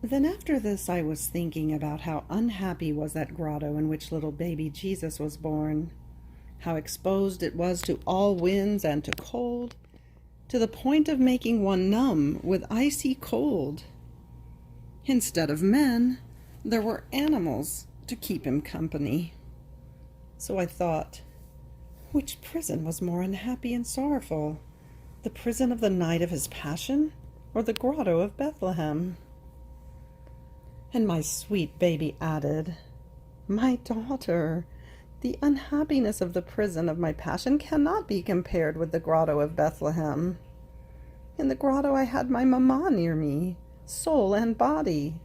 Then after this I was thinking about how unhappy was that grotto in which little baby Jesus was born, how exposed it was to all winds and to cold, to the point of making one numb with icy cold. Instead of men, there were animals to keep him company. So I thought, which prison was more unhappy and sorrowful, the prison of the night of his passion, or the grotto of Bethlehem? And my sweet baby added, "My daughter, the unhappiness of the prison of my passion cannot be compared with the grotto of Bethlehem. In the grotto I had my mamma near me, soul and body.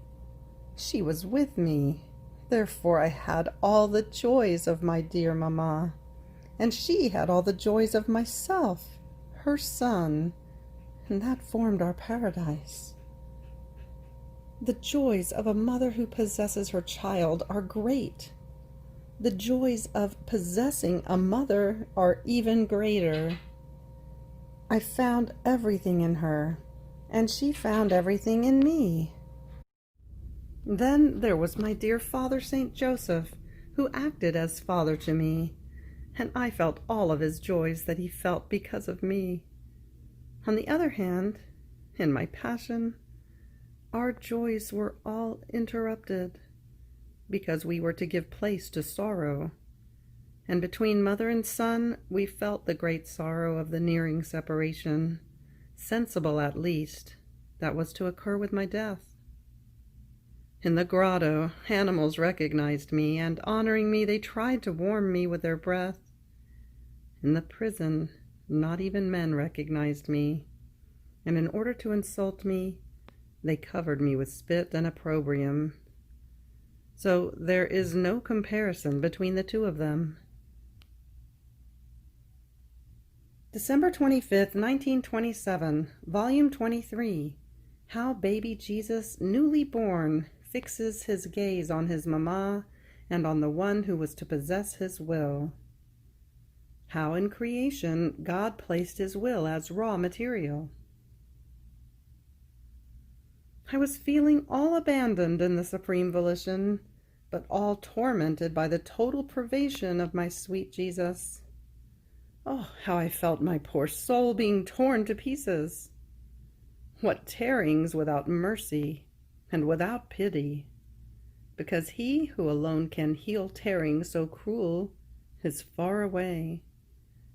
She was with me, therefore I had all the joys of my dear mamma, and she had all the joys of myself, her son, and that formed our paradise. The joys of a mother who possesses her child are great. The joys of possessing a mother are even greater. I found everything in her, and she found everything in me. Then there was my dear Father Saint Joseph, who acted as father to me, and I felt all of his joys that he felt because of me. On the other hand, in my passion, our joys were all interrupted, because we were to give place to sorrow, and between mother and son we felt the great sorrow of the nearing separation, sensible at least, that was to occur with my death. In the grotto, animals recognized me, and honoring me, they tried to warm me with their breath. In the prison, not even men recognized me, and in order to insult me, they covered me with spit and opprobrium. So there is no comparison between the two of them. December 25th, 1927, Volume 23. How Baby Jesus, newly born, fixes his gaze on his mamma and on the one who was to possess his will. How in creation God placed his will as raw material. I was feeling all abandoned in the supreme volition, but all tormented by the total privation of my sweet Jesus. Oh, how I felt my poor soul being torn to pieces! What tearings without mercy and without pity, because he who alone can heal tearings so cruel is far away,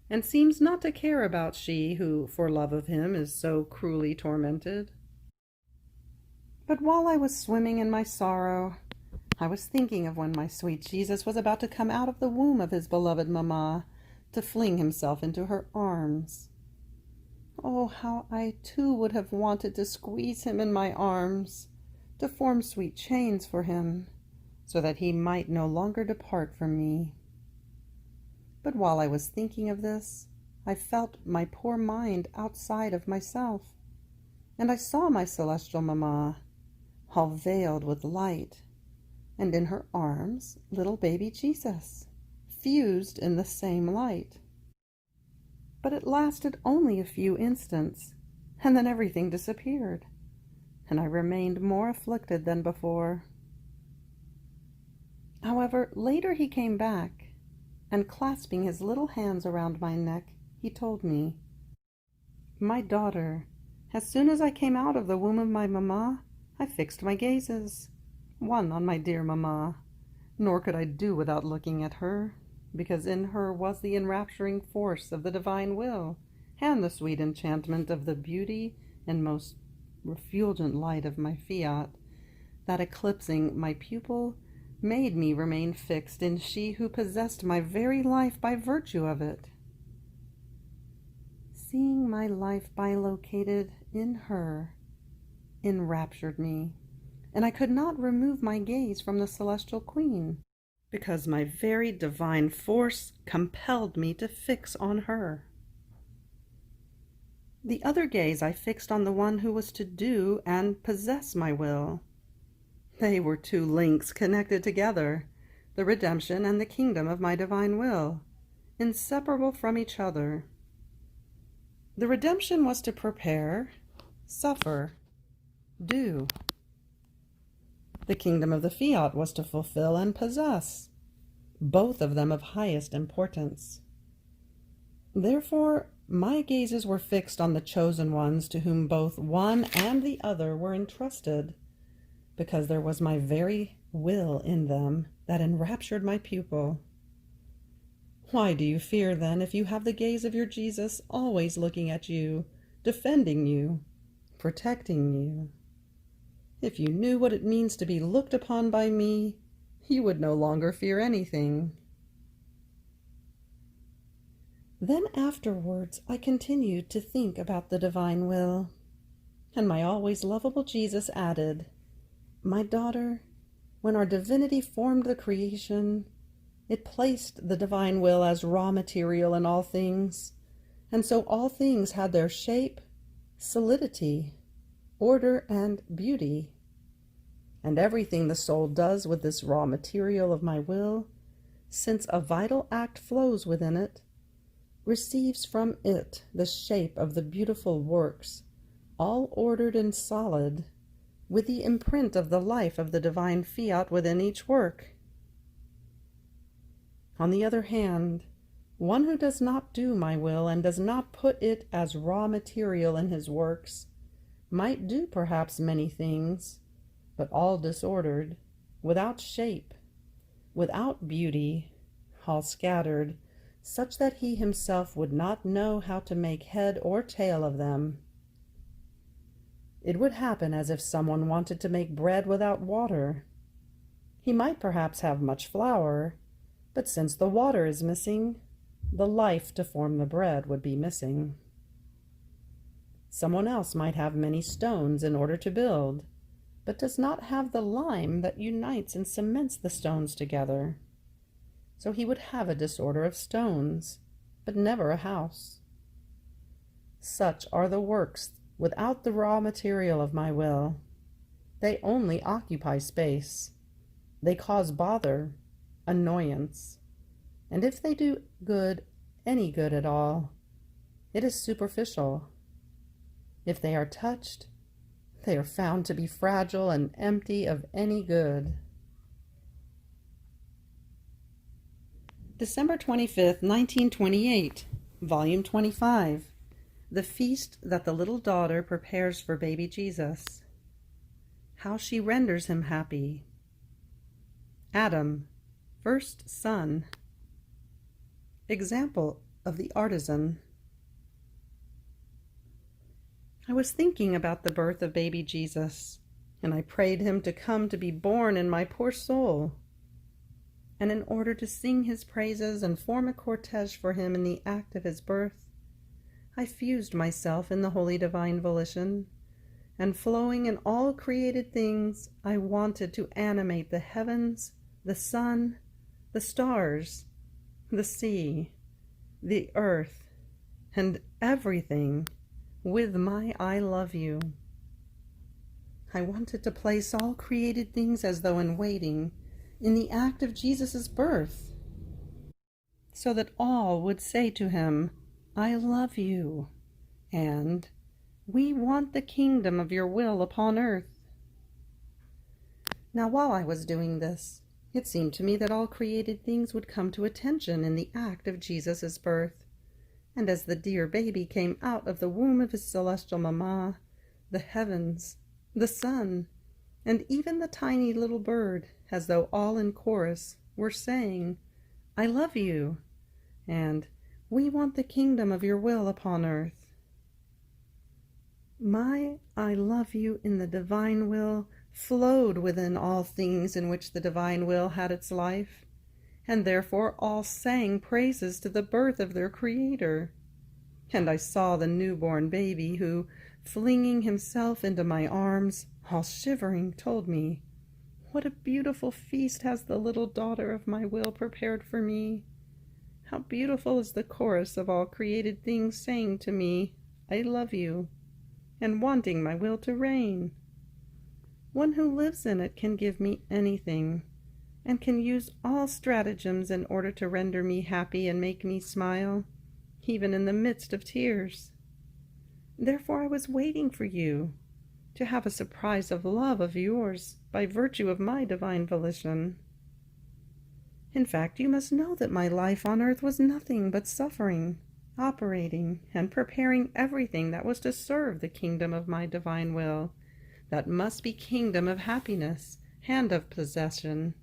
and seems not to care about she who, for love of him, is so cruelly tormented. But while I was swimming in my sorrow, I was thinking of when my sweet Jesus was about to come out of the womb of his beloved mamma to fling himself into her arms. Oh, how I too would have wanted to squeeze him in my arms, to form sweet chains for him, so that he might no longer depart from me. But while I was thinking of this, I felt my poor mind outside of myself, and I saw my celestial mamma, all veiled with light, and in her arms little baby Jesus, fused in the same light. But it lasted only a few instants, and then everything disappeared, and I remained more afflicted than before. However, later he came back, and clasping his little hands around my neck, he told me, "My daughter, as soon as I came out of the womb of my mamma, I fixed my gazes, one on my dear mamma, nor could I do without looking at her, because in her was the enrapturing force of the divine will, and the sweet enchantment of the beauty and most refulgent light of my Fiat, that eclipsing my pupil made me remain fixed in she who possessed my very life by virtue of it. Seeing my life bilocated in her enraptured me, and I could not remove my gaze from the celestial queen, because my very divine force compelled me to fix on her. The other gaze I fixed on the one who was to do and possess my will. They were two links connected together, the redemption and the kingdom of my divine will, inseparable from each other. The redemption was to prepare, suffer, do. The kingdom of the Fiat was to fulfill and possess, both of them of highest importance. Therefore, my gazes were fixed on the chosen ones to whom both one and the other were entrusted, because there was my very will in them that enraptured my pupil. Why do you fear, then, if you have the gaze of your Jesus always looking at you, defending you, protecting you? If you knew what it means to be looked upon by me, you would no longer fear anything. Then afterwards I continued to think about the divine will, and my always lovable Jesus added, "My daughter, when our divinity formed the creation, it placed the divine will as raw material in all things, and so all things had their shape, solidity, order, and beauty. And everything the soul does with this raw material of my will, since a vital act flows within it, receives from it the shape of the beautiful works, all ordered and solid, with the imprint of the life of the divine Fiat within each work. On the other hand, one who does not do my will and does not put it as raw material in his works might do perhaps many things, but all disordered, without shape, without beauty, all scattered, such that he himself would not know how to make head or tail of them. It would happen as if someone wanted to make bread without water. He might perhaps have much flour, but since the water is missing, the life to form the bread would be missing. Someone else might have many stones in order to build, but does not have the lime that unites and cements the stones together. So he would have a disorder of stones, but never a house. Such are the works without the raw material of my will. They only occupy space. They cause bother, annoyance, and if they do good, any good at all, it is superficial. If they are touched, they are found to be fragile and empty of any good. December 25th, 1928, Volume 25, The Feast That the Little Daughter Prepares for Baby Jesus. How She Renders Him Happy. Adam, first son. Example of the artisan. I was thinking about the birth of baby Jesus, and I prayed him to come to be born in my poor soul. And in order to sing his praises and form a cortege for him in the act of his birth, I fused myself in the holy divine volition, and flowing in all created things, I wanted to animate the heavens, the sun, the stars, the sea, the earth, and everything with my I love you. I wanted to place all created things as though in waiting in the act of Jesus' birth, so that all would say to him, I love you, and we want the kingdom of your will upon earth. Now, while I was doing this, it seemed to me that all created things would come to attention in the act of Jesus' birth, and as the dear baby came out of the womb of his celestial mamma, the heavens, the sun, and even the tiny little bird, as though all in chorus, were saying, I love you, and we want the kingdom of your will upon earth. My I love you in the divine will flowed within all things in which the divine will had its life, and therefore all sang praises to the birth of their Creator. And I saw the newborn baby who, flinging himself into my arms, all shivering, told me, what a beautiful feast has the little daughter of my will prepared for me. How beautiful is the chorus of all created things saying to me, I love you, and wanting my will to reign. One who lives in it can give me anything, and can use all stratagems in order to render me happy and make me smile, even in the midst of tears. Therefore I was waiting for you, to have a surprise of love of yours by virtue of my divine volition. In fact, you must know that my life on earth was nothing but suffering, operating, and preparing everything that was to serve the kingdom of my divine will, that must be kingdom of happiness and of possession.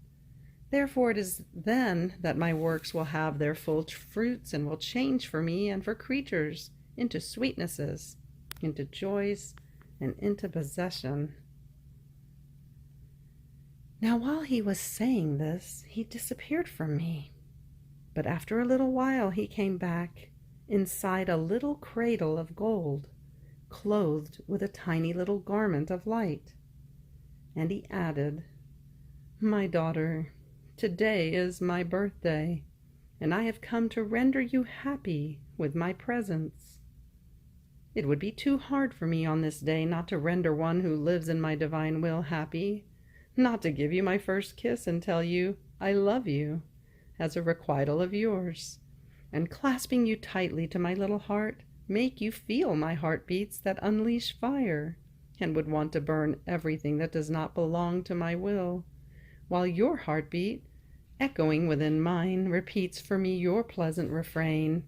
Therefore it is then that my works will have their full fruits and will change for me and for creatures into sweetnesses, into joys, and into possession. Now while he was saying this, he disappeared from me. But after a little while he came back inside a little cradle of gold, clothed with a tiny little garment of light. And he added, My daughter, today is my birthday, and I have come to render you happy with my presence. It would be too hard for me on this day not to render one who lives in my divine will happy, not to give you my first kiss and tell you I love you as a requital of yours, and clasping you tightly to my little heart, make you feel my heartbeats that unleash fire and would want to burn everything that does not belong to my will, while your heartbeat, echoing within mine, repeats for me your pleasant refrain.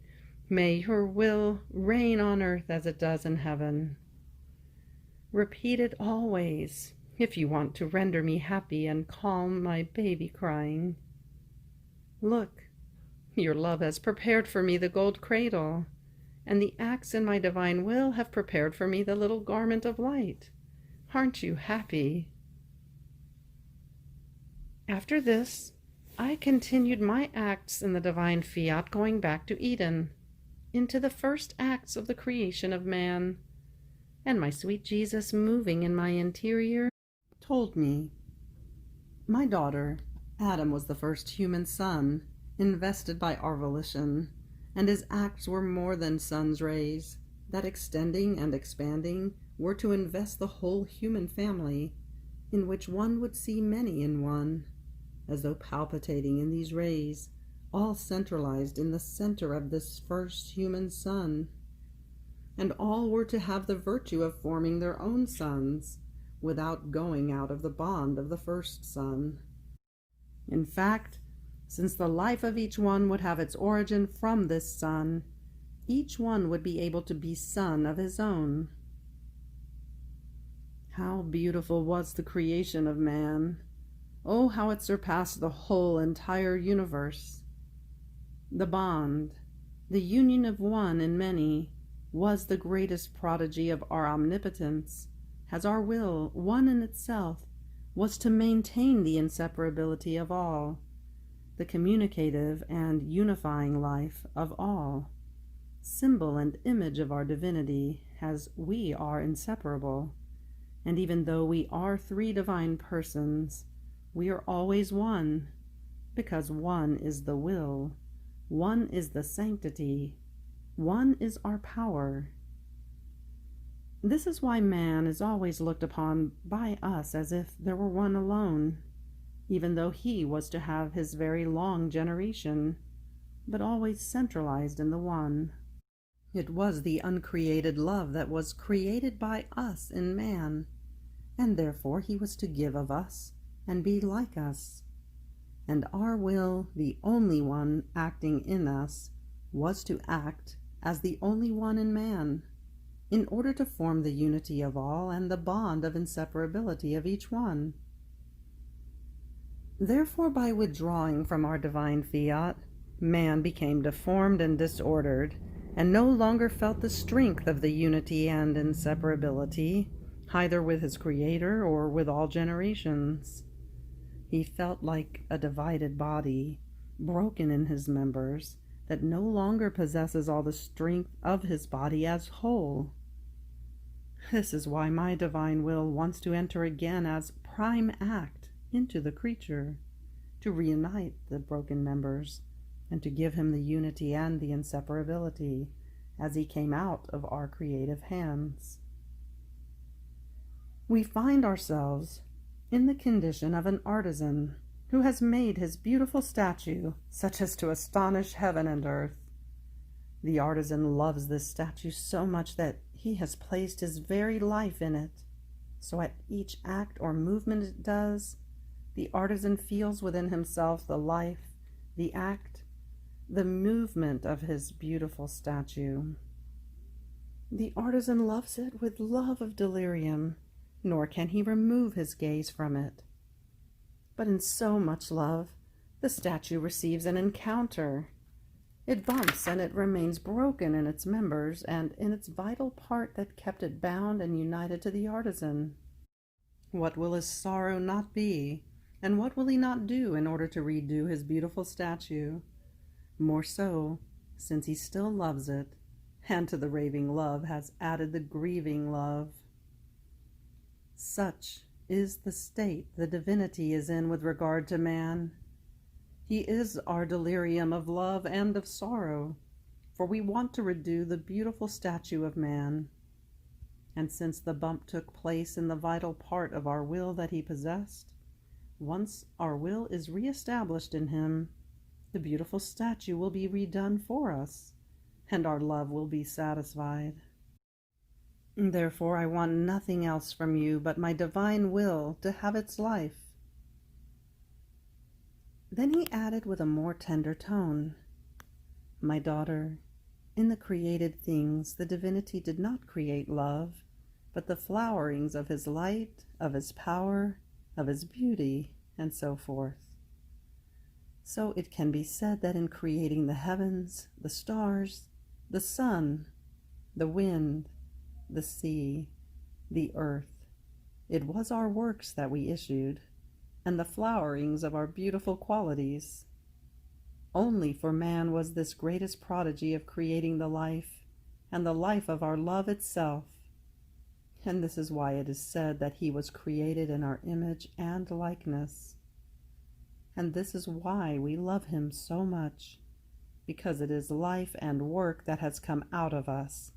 May your will reign on earth as it does in heaven. Repeat it always, if you want to render me happy and calm my baby crying. Look, your love has prepared for me the gold cradle, and the acts in my divine will have prepared for me the little garment of light. Aren't you happy? After this, I continued my acts in the divine fiat, going back to Eden, into the first acts of the creation of man, and my sweet Jesus, moving in my interior, told me, my daughter, Adam was the first human son, invested by our volition, and his acts were more than sun's rays, that extending and expanding were to invest the whole human family, in which one would see many in one, as though palpitating in these rays, all centralized in the center of this first human son. And all were to have the virtue of forming their own sons, without going out of the bond of the first son. In fact, since the life of each one would have its origin from this son, each one would be able to be son of his own. How beautiful was the creation of man! Oh, how it surpassed the whole entire universe! The bond, the union of one in many, was the greatest prodigy of our omnipotence, as our will, one in itself, was to maintain the inseparability of all, the communicative and unifying life of all, symbol and image of our divinity, as we are inseparable. And even though we are three divine persons, we are always one, because one is the will, one is the sanctity, one is our power. This is why man is always looked upon by us as if there were one alone, even though he was to have his very long generation, but always centralized in the one. It was the uncreated love that was created by us in man, and therefore he was to give of us and be like us. And our will, the only one acting in us, was to act as the only one in man, in order to form the unity of all and the bond of inseparability of each one. Therefore, by withdrawing from our divine fiat, man became deformed and disordered, and no longer felt the strength of the unity and inseparability, either with his Creator or with all generations. He felt like a divided body, broken in his members, that no longer possesses all the strength of his body as whole. This is why my divine will wants to enter again as prime act into the creature, to reunite the broken members, and to give him the unity and the inseparability, as he came out of our creative hands. We find ourselves in the condition of an artisan who has made his beautiful statue such as to astonish heaven and earth. The artisan loves this statue so much that he has placed his very life in it, so at each act or movement it does, the artisan feels within himself the life, the act, the movement of his beautiful statue. The artisan loves it with love of delirium, nor can he remove his gaze from it. But in so much love, the statue receives an encounter. It bumps, and it remains broken in its members and in its vital part that kept it bound and united to the artisan. What will his sorrow not be, and what will he not do in order to redo his beautiful statue? More so, since he still loves it, and to the raving love has added the grieving love. Such is the state the divinity is in with regard to man. He is our delirium of love and of sorrow, for we want to redo the beautiful statue of man. And since the bump took place in the vital part of our will that he possessed, once our will is re-established in him, the beautiful statue will be redone for us, and our love will be satisfied. Therefore, I want nothing else from you but my divine will to have its life. Then he added with a more tender tone, "My daughter, in the created things the divinity did not create love, but the flowerings of his light, of his power, of his beauty, and so forth. So it can be said that in creating the heavens, the stars, the sun, the wind, the sea, the earth, it was our works that we issued, and the flowerings of our beautiful qualities. Only for man was this greatest prodigy of creating the life, and the life of our love itself. And this is why it is said that he was created in our image and likeness. And this is why we love him so much, because it is life and work that has come out of us,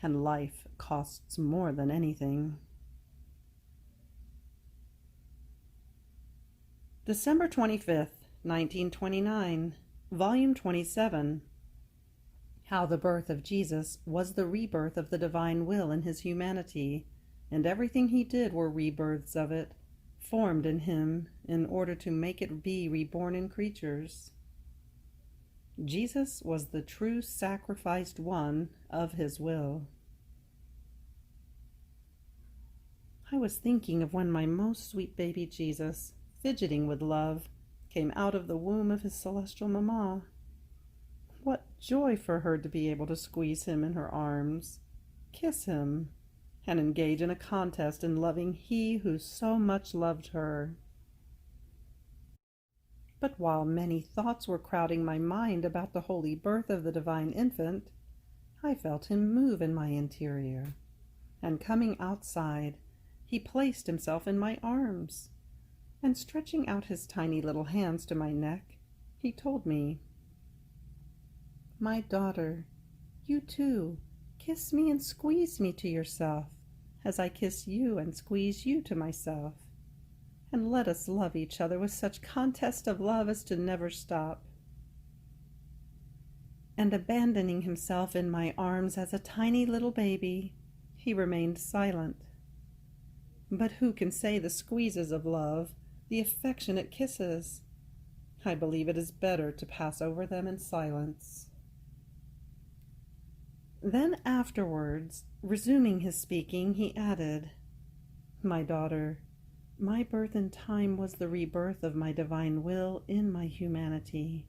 and life costs more than anything." December 25th, 1929, Volume 27. How the birth of Jesus was the rebirth of the divine will in his humanity, and everything he did were rebirths of it, formed in him in order to make it be reborn in creatures. Jesus was the true sacrificed one of his will. I was thinking of when my most sweet baby Jesus, fidgeting with love, came out of the womb of his celestial mamma. What joy for her to be able to squeeze him in her arms, kiss him, and engage in a contest in loving he who so much loved her. But while many thoughts were crowding my mind about the holy birth of the divine infant, I felt him move in my interior, and coming outside, he placed himself in my arms, and stretching out his tiny little hands to my neck, he told me, "My daughter, you too, kiss me and squeeze me to yourself, as I kiss you and squeeze you to myself, and let us love each other with such contest of love as to never stop." And abandoning himself in my arms as a tiny little baby, he remained silent. But who can say the squeezes of love, the affectionate kisses? I believe it is better to pass over them in silence. Then afterwards, resuming his speaking, he added, "My daughter, my birth in time was the rebirth of my divine will in my humanity,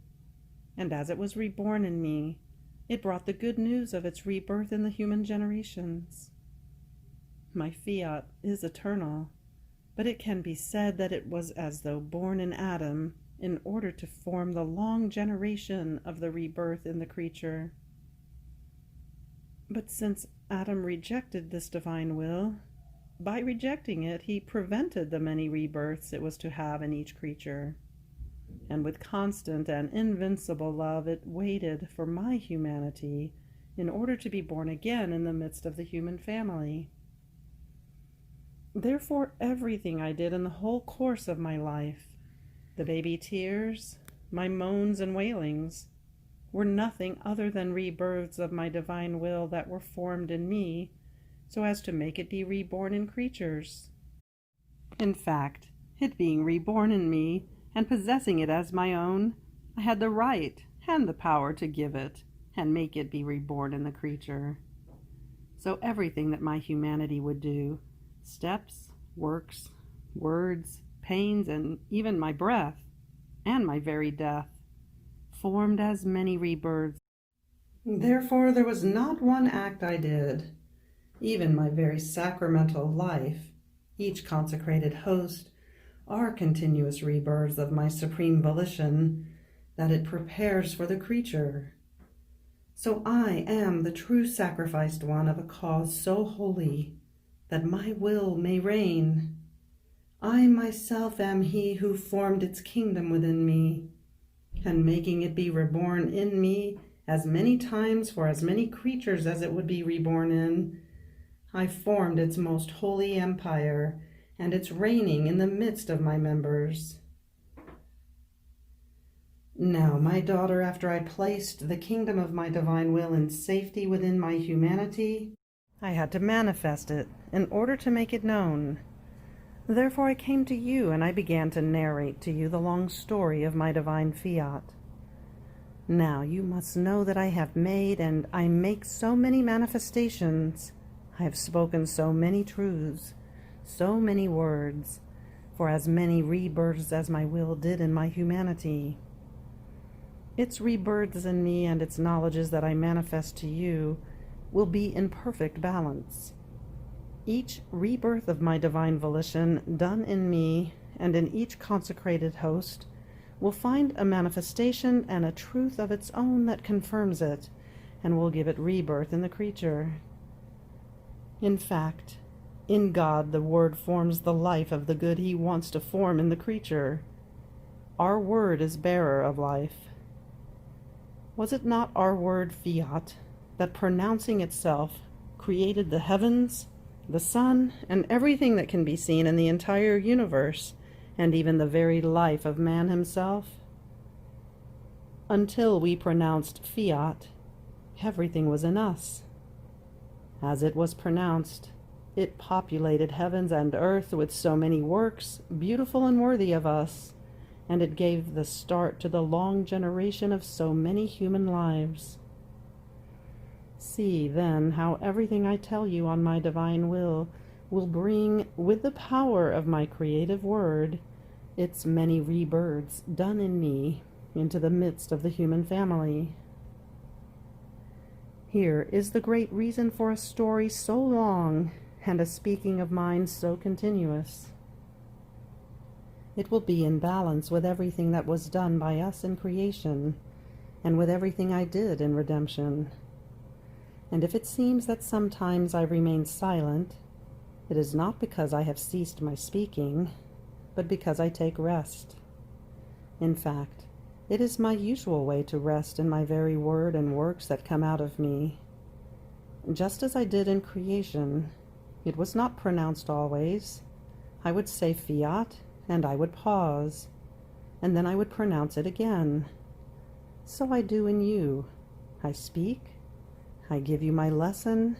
and as it was reborn in me, it brought the good news of its rebirth in the human generations. My Fiat is eternal, but it can be said that it was as though born in Adam in order to form the long generation of the rebirth in the creature. But since Adam rejected this divine will, by rejecting it, he prevented the many rebirths it was to have in each creature. And with constant and invincible love, it waited for my humanity in order to be born again in the midst of the human family. Therefore, everything I did in the whole course of my life, the baby tears, my moans and wailings, were nothing other than rebirths of my divine will that were formed in me so as to make it be reborn in creatures. In fact, it being reborn in me and possessing it as my own, I had the right and the power to give it and make it be reborn in the creature. So everything that my humanity would do, steps, works, words, pains, and even my breath, and my very death, formed as many rebirths. Therefore there was not one act I did, even my very sacramental life, each consecrated host, are continuous rebirths of my supreme volition that it prepares for the creature. So I am the true sacrificed one of a cause so holy that my will may reign. I myself am he who formed its kingdom within me, and making it be reborn in me as many times for as many creatures as it would be reborn in, I formed its most holy empire, and its reigning in the midst of my members. Now, my daughter, after I placed the kingdom of my divine will in safety within my humanity, I had to manifest it in order to make it known. Therefore I came to you, and I began to narrate to you the long story of my divine Fiat. Now you must know that I have made and I make so many manifestations. I have spoken so many truths, so many words, for as many rebirths as my will did in my humanity. Its rebirths in me and its knowledges that I manifest to you will be in perfect balance. Each rebirth of my divine volition done in me and in each consecrated host will find a manifestation and a truth of its own that confirms it and will give it rebirth in the creature. In fact, in God the Word forms the life of the good He wants to form in the creature. Our Word is bearer of life. Was it not our word Fiat that, pronouncing itself, created the heavens, the sun, and everything that can be seen in the entire universe, and even the very life of man himself? Until we pronounced Fiat, everything was in us. As it was pronounced, it populated heavens and earth with so many works, beautiful and worthy of us, and it gave the start to the long generation of so many human lives. See, then, how everything I tell you on my divine will bring, with the power of my creative word, its many rebirths done in me into the midst of the human family. Here is the great reason for a story so long and a speaking of mine so continuous. It will be in balance with everything that was done by us in creation, and with everything I did in redemption. And if it seems that sometimes I remain silent, it is not because I have ceased my speaking, but because I take rest. In fact, it is my usual way to rest in my very word and works that come out of me. Just as I did in creation, it was not pronounced always. I would say Fiat, and I would pause, and then I would pronounce it again. So I do in you. I speak, I give you my lesson,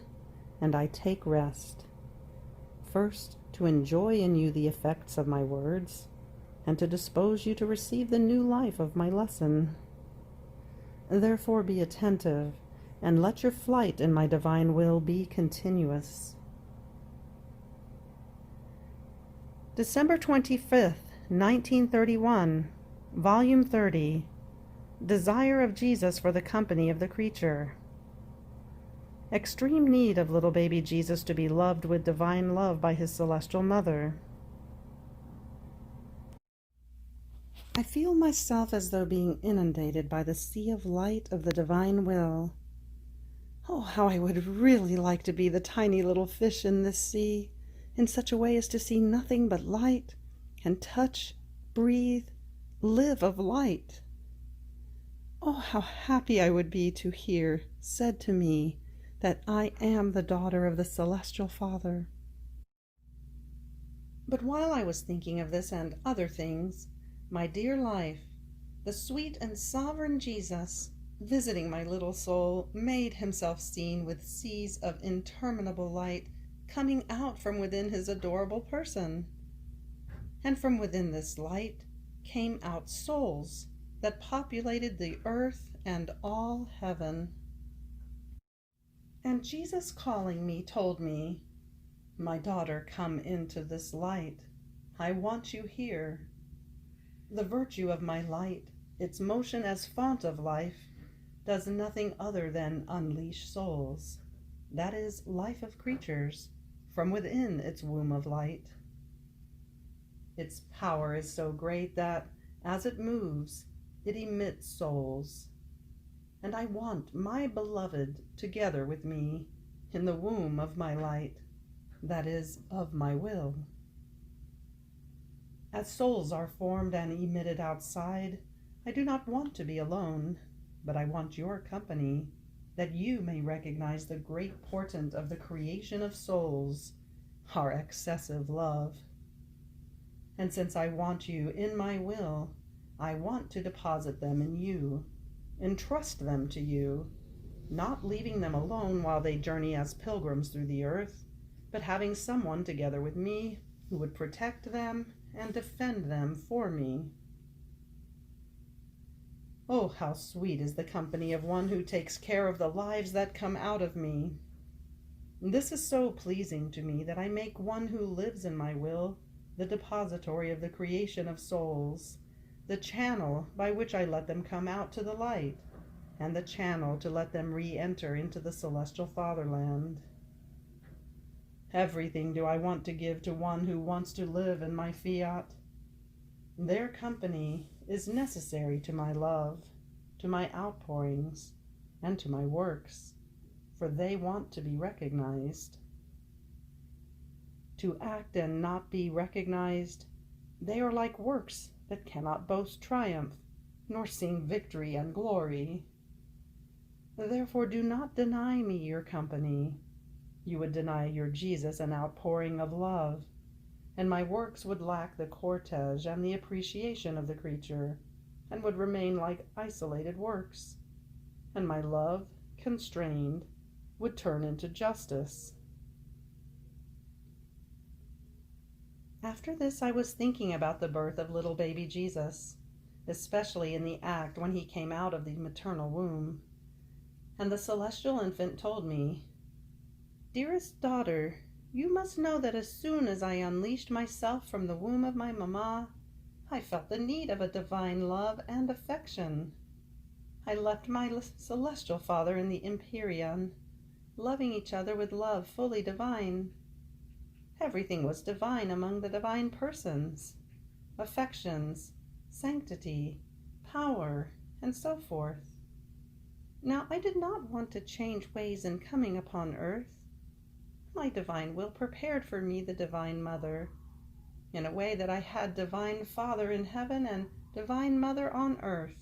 and I take rest. First, to enjoy in you the effects of my words, and to dispose you to receive the new life of my lesson. Therefore be attentive, and let your flight in my divine will be continuous. December 25th, 1931, Volume 30, Desire of Jesus for the Company of the Creature. Extreme need of little baby Jesus to be loved with divine love by his celestial mother. I feel myself as though being inundated by the sea of light of the divine will. Oh, how I would really like to be the tiny little fish in this sea, in such a way as to see nothing but light, and touch, breathe, live of light. Oh, how happy I would be to hear said to me that I am the daughter of the Celestial Father. But while I was thinking of this and other things, my dear life, the sweet and sovereign Jesus, visiting my little soul, made himself seen with seas of interminable light coming out from within his adorable person. And from within this light came out souls that populated the earth and all heaven. And Jesus, calling me, told me, "My daughter, come into this light. I want you here." The virtue of my light, its motion as fount of life, does nothing other than unleash souls, that is, life of creatures, from within its womb of light. Its power is so great that, as it moves, it emits souls. And I want my beloved together with me in the womb of my light, that is, of my will. As souls are formed and emitted outside, I do not want to be alone, but I want your company, that you may recognize the great portent of the creation of souls, our excessive love. And since I want you in my will, I want to deposit them in you, entrust them to you, not leaving them alone while they journey as pilgrims through the earth, but having someone together with me who would protect them and defend them for me. Oh, how sweet is the company of one who takes care of the lives that come out of me. This is so pleasing to me that I make one who lives in my will the depository of the creation of souls, the channel by which I let them come out to the light, and the channel to let them re-enter into the celestial fatherland. Everything do I want to give to one who wants to live in my fiat. Their company is necessary to my love, to my outpourings, and to my works, for they want to be recognized. To act and not be recognized, they are like works that cannot boast triumph, nor sing victory and glory. Therefore do not deny me your company. You would deny your Jesus an outpouring of love, and my works would lack the cortege and the appreciation of the creature, and would remain like isolated works, and my love, constrained, would turn into justice. After this I was thinking about the birth of little baby Jesus, especially in the act when he came out of the maternal womb. And the celestial infant told me, "Dearest daughter, you must know that as soon as I unleashed myself from the womb of my mamma, I felt the need of a divine love and affection. I left my celestial father in the Empyrean, loving each other with love fully divine. Everything was divine among the divine persons, affections, sanctity, power, and so forth. Now I did not want to change ways in coming upon earth. My divine will prepared for me the divine mother, in a way that I had divine father in heaven and divine mother on earth.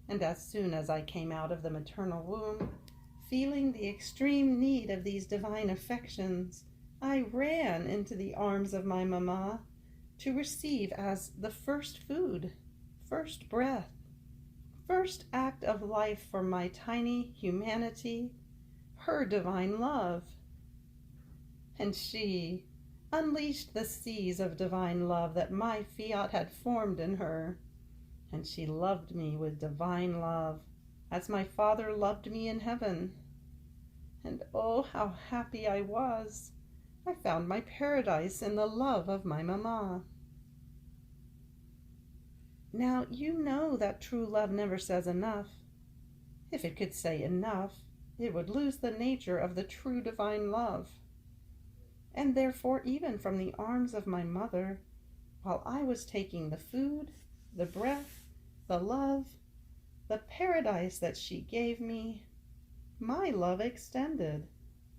And as soon as I came out of the maternal womb, feeling the extreme need of these divine affections, I ran into the arms of my mamma to receive as the first food, first breath, first act of life for my tiny humanity, her divine love. And she unleashed the seas of divine love that my fiat had formed in her, and she loved me with divine love, as my Father loved me in heaven. And oh, how happy I was! I found my paradise in the love of my mamma. Now you know that true love never says enough. If it could say enough, it would lose the nature of the true divine love. And therefore, even from the arms of my mother, while I was taking the food, the breath, the love, the paradise that she gave me, my love extended,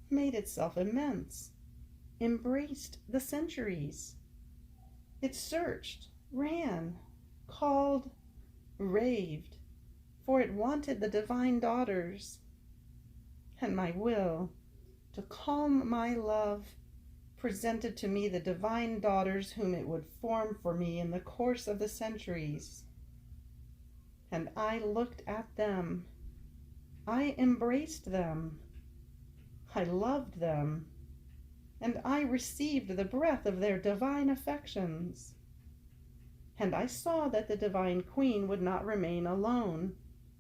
made itself immense, embraced the centuries. It searched, ran, called, raved, for it wanted the divine daughters. And my will, to calm my love, presented to me the divine daughters whom it would form for me in the course of the centuries. And I looked at them. I embraced them. I loved them. And I received the breath of their divine affections. And I saw that the divine queen would not remain alone,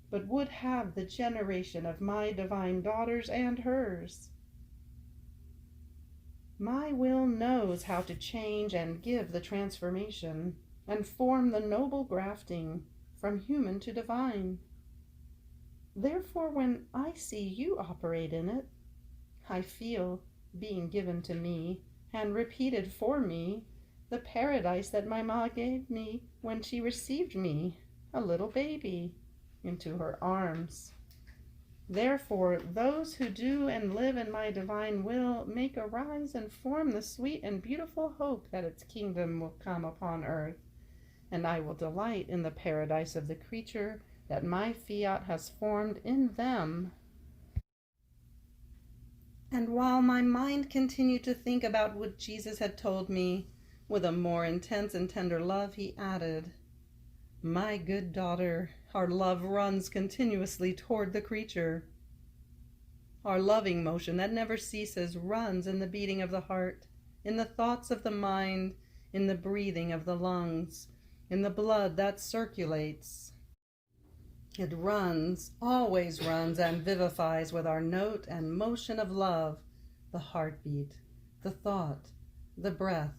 but would have the generation of my divine daughters and hers. My will knows how to change and give the transformation, and form the noble grafting from human to divine. Therefore, when I see you operate in it, I feel, being given to me and repeated for me, the paradise that my ma gave me when she received me, a little baby, into her arms. Therefore, those who do and live in my divine will make arise and form the sweet and beautiful hope that its kingdom will come upon earth, and I will delight in the paradise of the creature that my fiat has formed in them. And while my mind continued to think about what Jesus had told me, with a more intense and tender love, he added, "My good daughter, our love runs continuously toward the creature. Our loving motion that never ceases runs in the beating of the heart, in the thoughts of the mind, in the breathing of the lungs, in the blood that circulates. It runs, always runs, and vivifies with our note and motion of love, the heartbeat, the thought, the breath,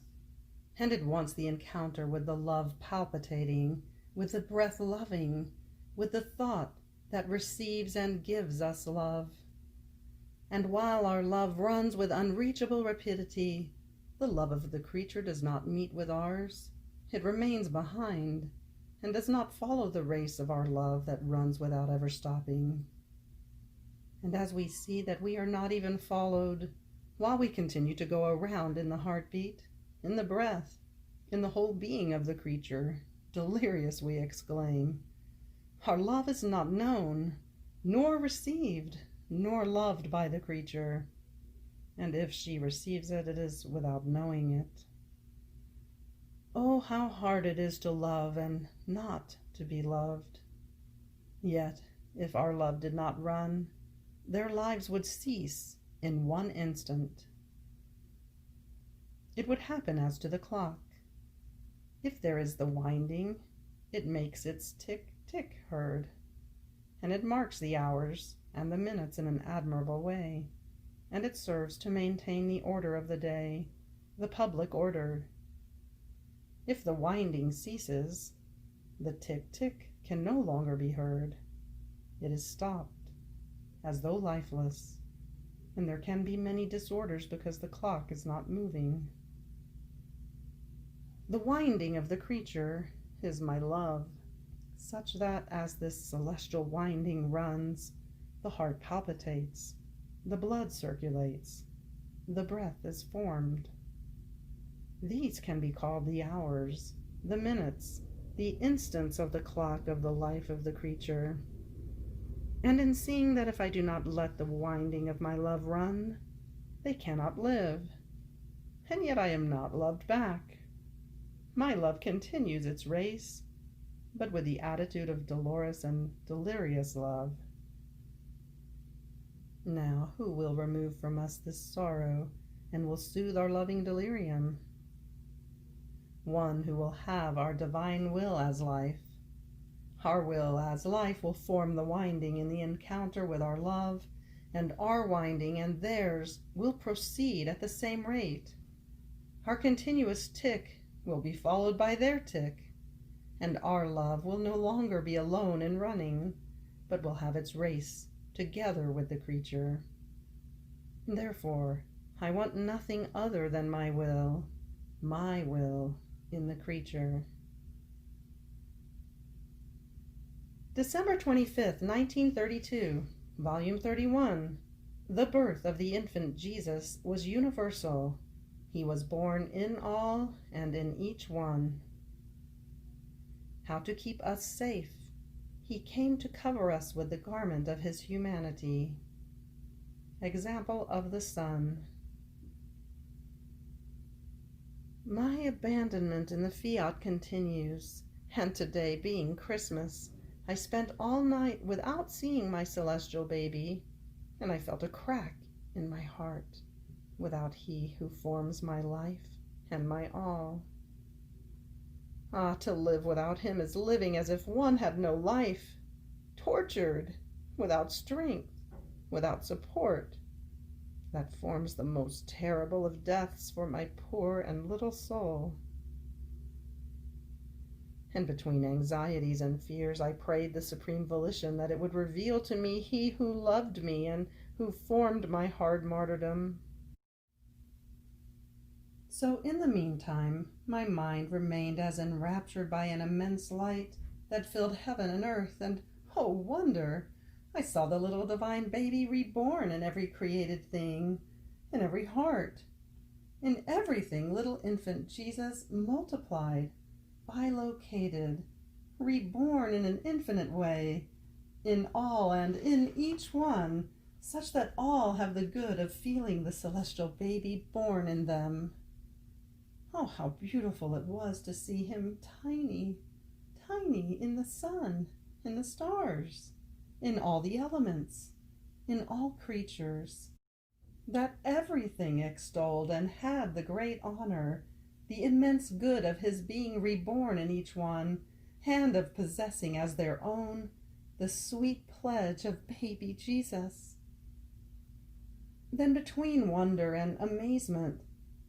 and it wants the encounter with the love palpitating, with the breath loving, with the thought that receives and gives us love. And while our love runs with unreachable rapidity, the love of the creature does not meet with ours. It remains behind, and does not follow the race of our love that runs without ever stopping. And as we see that we are not even followed, while we continue to go around in the heartbeat, in the breath, in the whole being of the creature, delirious we exclaim, our love is not known, nor received, nor loved by the creature, and if she receives it, it is without knowing it. Oh, how hard it is to love and not to be loved. Yet, if our love did not run, their lives would cease in one instant. It would happen as to the clock. If there is the winding, it makes its tick-tick heard, and it marks the hours and the minutes in an admirable way, and it serves to maintain the order of the day, the public order. If the winding ceases, the tick-tick can no longer be heard. It is stopped, as though lifeless, and there can be many disorders because the clock is not moving. The winding of the creature is my love, such that as this celestial winding runs, the heart palpitates, the blood circulates, the breath is formed. These can be called the hours, the minutes, the instants of the clock of the life of the creature. And in seeing that if I do not let the winding of my love run, they cannot live, and yet I am not loved back. My love continues its race, but with the attitude of dolorous and delirious love. Now, who will remove from us this sorrow and will soothe our loving delirium? One who will have our divine will as life. Our will as life will form the winding in the encounter with our love, and our winding and theirs will proceed at the same rate. Our continuous tick will be followed by their tick, and our love will no longer be alone in running, but will have its race together with the creature. Therefore, I want nothing other than my will in the creature. December 25th, 1932, Volume 31. The birth of the infant Jesus was universal. He was born in all and in each one. How to keep us safe. He came to cover us with the garment of his humanity. Example of the Son. My abandonment in the Fiat continues, and today, being Christmas, I spent all night without seeing my celestial baby, and I felt a crack in my heart without he who forms my life and my all. Ah, to live without him is living as if one had no life, tortured, without strength, without support. That forms the most terrible of deaths for my poor and little soul. And between anxieties and fears, I prayed the supreme volition that it would reveal to me he who loved me and who formed my hard martyrdom. So in the meantime, my mind remained as enraptured by an immense light that filled heaven and earth, and, oh wonder, I saw the little divine baby reborn in every created thing, in every heart. In everything, little infant Jesus multiplied, bilocated, reborn in an infinite way, in all and in each one, such that all have the good of feeling the celestial baby born in them. Oh, how beautiful it was to see him tiny, tiny in the sun, in the stars, in all the elements, in all creatures. that everything extolled and had the great honor, the immense good of his being reborn in each one, and of possessing as their own the sweet pledge of baby Jesus. Then between wonder and amazement,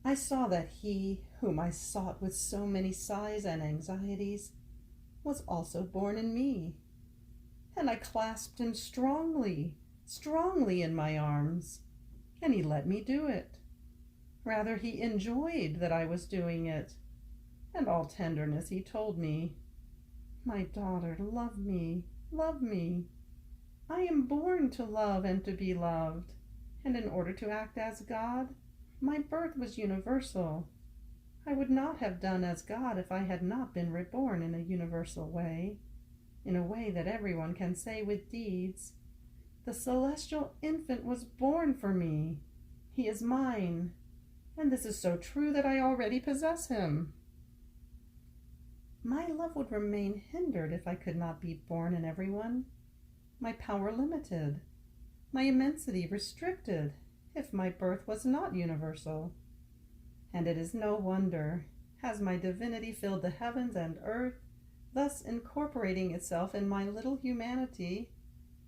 I saw that he, whom I sought with so many sighs and anxieties, was also born in me. And I clasped him strongly, strongly in my arms, and he let me do it. Rather, he enjoyed that I was doing it, and all tenderness he told me, "My daughter, love me, love me. I am born to love and to be loved, and in order to act as God, my birth was universal. I would not have done as God if I had not been reborn in a universal way, in a way that everyone can say with deeds, 'The celestial infant was born for me. He is mine, and this is so true that I already possess him.' My love would remain hindered if I could not be born in everyone, my power limited, my immensity restricted, if my birth was not universal. And it is no wonder, as my divinity filled the heavens and earth, thus incorporating itself in my little humanity,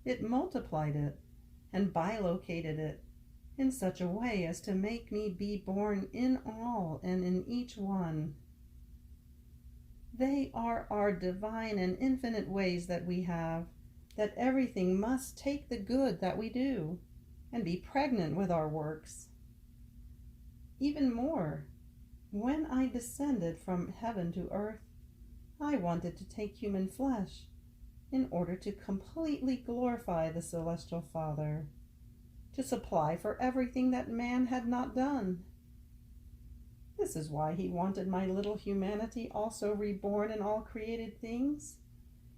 it multiplied it and bilocated it in such a way as to make me be born in all and in each one. They are our divine and infinite ways that we have, that everything must take the good that we do and be pregnant with our works. Even more, when I descended from heaven to earth, I wanted to take human flesh in order to completely glorify the Celestial Father, to supply for everything that man had not done. This is why he wanted my little humanity also reborn in all created things,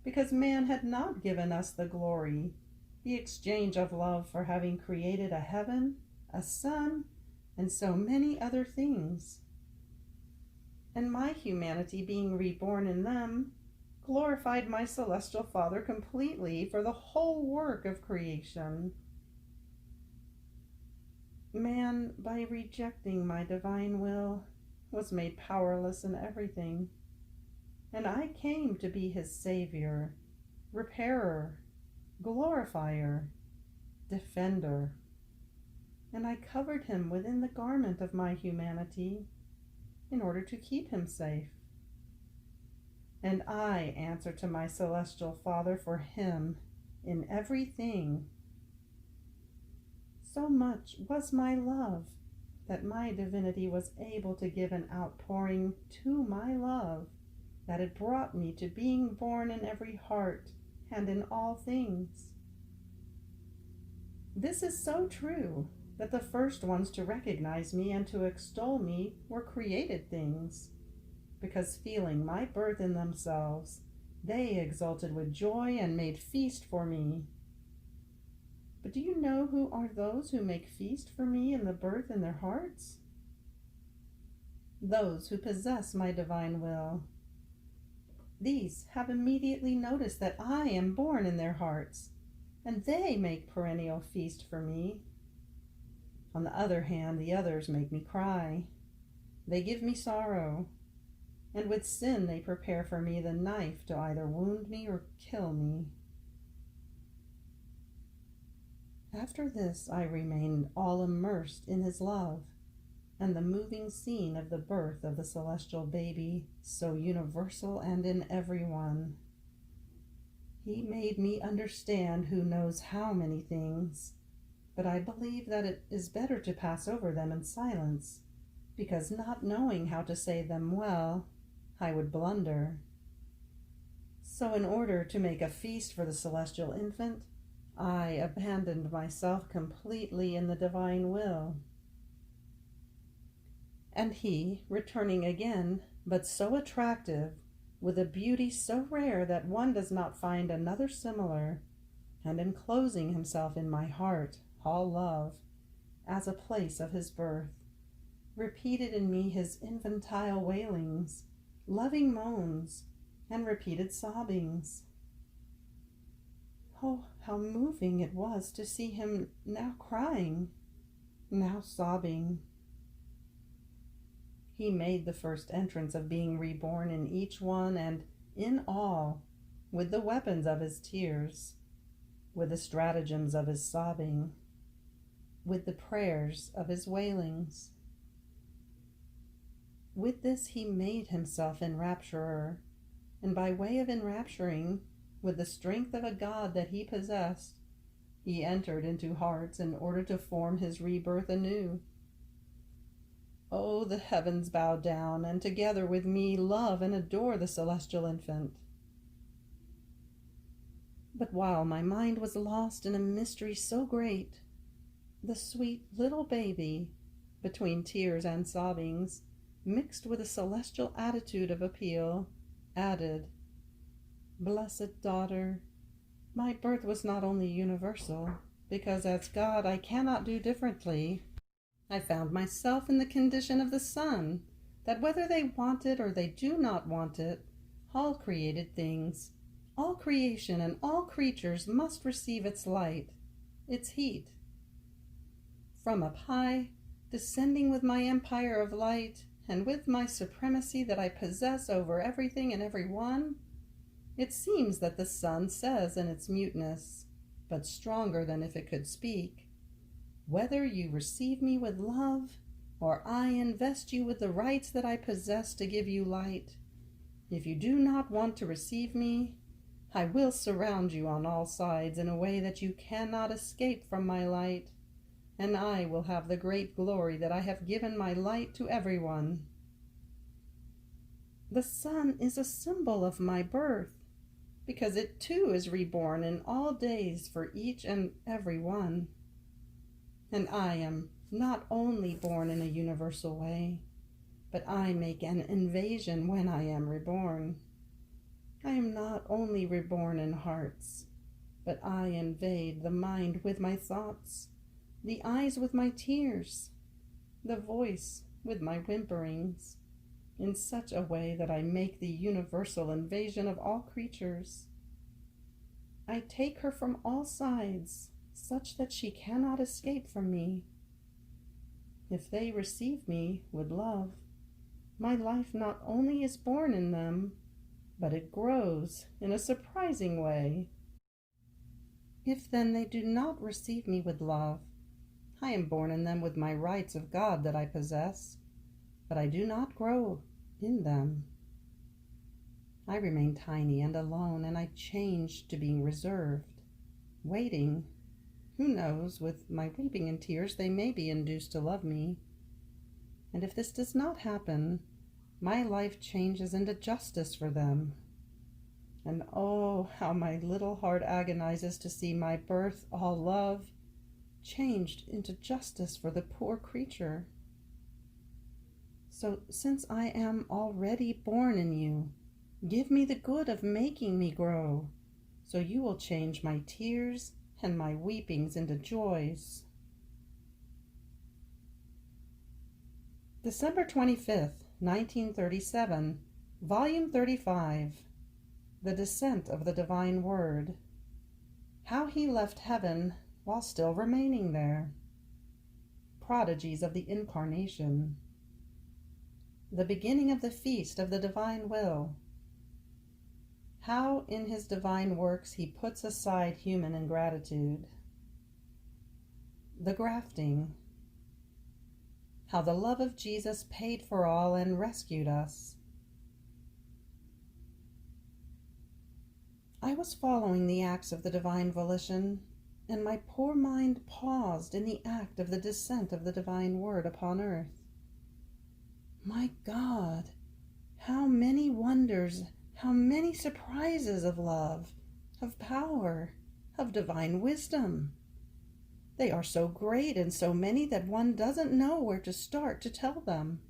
because man had not given us the glory, the exchange of love for having created a heaven, a sun, and so many other things. And my humanity being reborn in them glorified my celestial Father completely for the whole work of creation. Man, by rejecting my divine will, was made powerless in everything, and I came to be his savior, repairer, glorifier, defender, and I covered him within the garment of my humanity in order to keep him safe. And I answer to my celestial Father for him in everything. So much was my love that my divinity was able to give an outpouring to my love, that it brought me to being born in every heart and in all things. This is so true that the first ones to recognize me and to extol me were created things, because feeling my birth in themselves, they exulted with joy and made feast for me. But do you know who are those who make feast for me in the birth in their hearts? Those who possess my divine will. These have immediately noticed that I am born in their hearts, and they make perennial feast for me. On the other hand, the others make me cry. They give me sorrow, and with sin they prepare for me the knife to either wound me or kill me. After this I remained all immersed in his love, and the moving scene of the birth of the celestial baby, so universal and in everyone. He made me understand who knows how many things, but I believe that it is better to pass over them in silence, because not knowing how to say them well, I would blunder. So in order to make a feast for the celestial infant, I abandoned myself completely in the divine will. And he, returning again, but so attractive, with a beauty so rare that one does not find another similar, and enclosing himself in my heart, all love, as a place of his birth, repeated in me his infantile wailings, loving moans, and repeated sobbings. Oh, how moving it was to see him now crying. now sobbing. He made the first entrance of being reborn in each one and in all, with the weapons of his tears, with the stratagems of his sobbing, with the prayers of his wailings. With this he made himself enrapturer, and by way of enrapturing, with the strength of a God that he possessed, he entered into hearts in order to form his rebirth anew. Oh, the heavens bow down, and together with me love and adore the celestial infant. But while my mind was lost in a mystery so great, the sweet little baby, between tears and sobbings, mixed with a celestial attitude of appeal, added, "Blessed daughter, my birth was not only universal, because as God I cannot do differently. I found myself in the condition of the sun, that whether they want it or they do not want it, all created things, all creation and all creatures must receive its light, its heat. From up high, descending with my empire of light, and with my supremacy that I possess over everything and every one, it seems that the sun says in its muteness, but stronger than if it could speak, whether you receive me with love, or I invest you with the rights that I possess to give you light, if you do not want to receive me, I will surround you on all sides in a way that you cannot escape from my light, and I will have the great glory that I have given my light to everyone. The sun is a symbol of my birth, because it too is reborn in all days for each and every one. And I am not only born in a universal way, but I make an invasion when I am reborn. I am not only reborn in hearts, but I invade the mind with my thoughts, the eyes with my tears, the voice with my whimperings, in such a way that I make the universal invasion of all creatures. I take her from all sides, such that she cannot escape from me. If they receive me with love, my life not only is born in them, but it grows in a surprising way. If then they do not receive me with love, I am born in them with my rights of God that I possess, but I do not grow in them. I remain tiny and alone, and I change to being reserved, waiting. Who knows, with my weeping and tears they may be induced to love me. And if this does not happen, my life changes into justice for them. And oh, how my little heart agonizes to see my birth, all love, changed into justice for the poor creature. So since I am already born in you, give me the good of making me grow, so you will change my tears and my weepings into joys. December 25th, 1937, Volume 35, The Descent of the Divine Word. How he left heaven while still remaining there. Prodigies of the Incarnation. The beginning of the feast of the divine will. How in his divine works he puts aside human ingratitude. The grafting. How the love of Jesus paid for all and rescued us. I was following the acts of the divine volition, and my poor mind paused in the act of the descent of the divine word upon earth. My God, how many wonders, how many surprises of love, of power, of divine wisdom! They are so great and so many that one doesn't know where to start to tell them.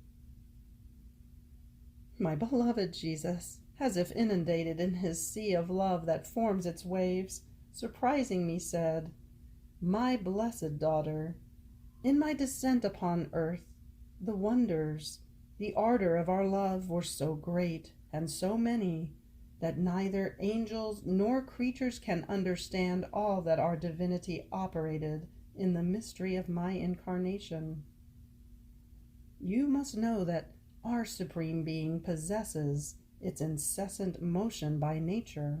My beloved Jesus, as if inundated in his sea of love that forms its waves, surprising me, said, "My blessed daughter, in my descent upon earth, the wonders, the ardor of our love were so great and so many that neither angels nor creatures can understand all that our divinity operated in the mystery of my incarnation. You must know that our Supreme Being possesses its incessant motion by nature.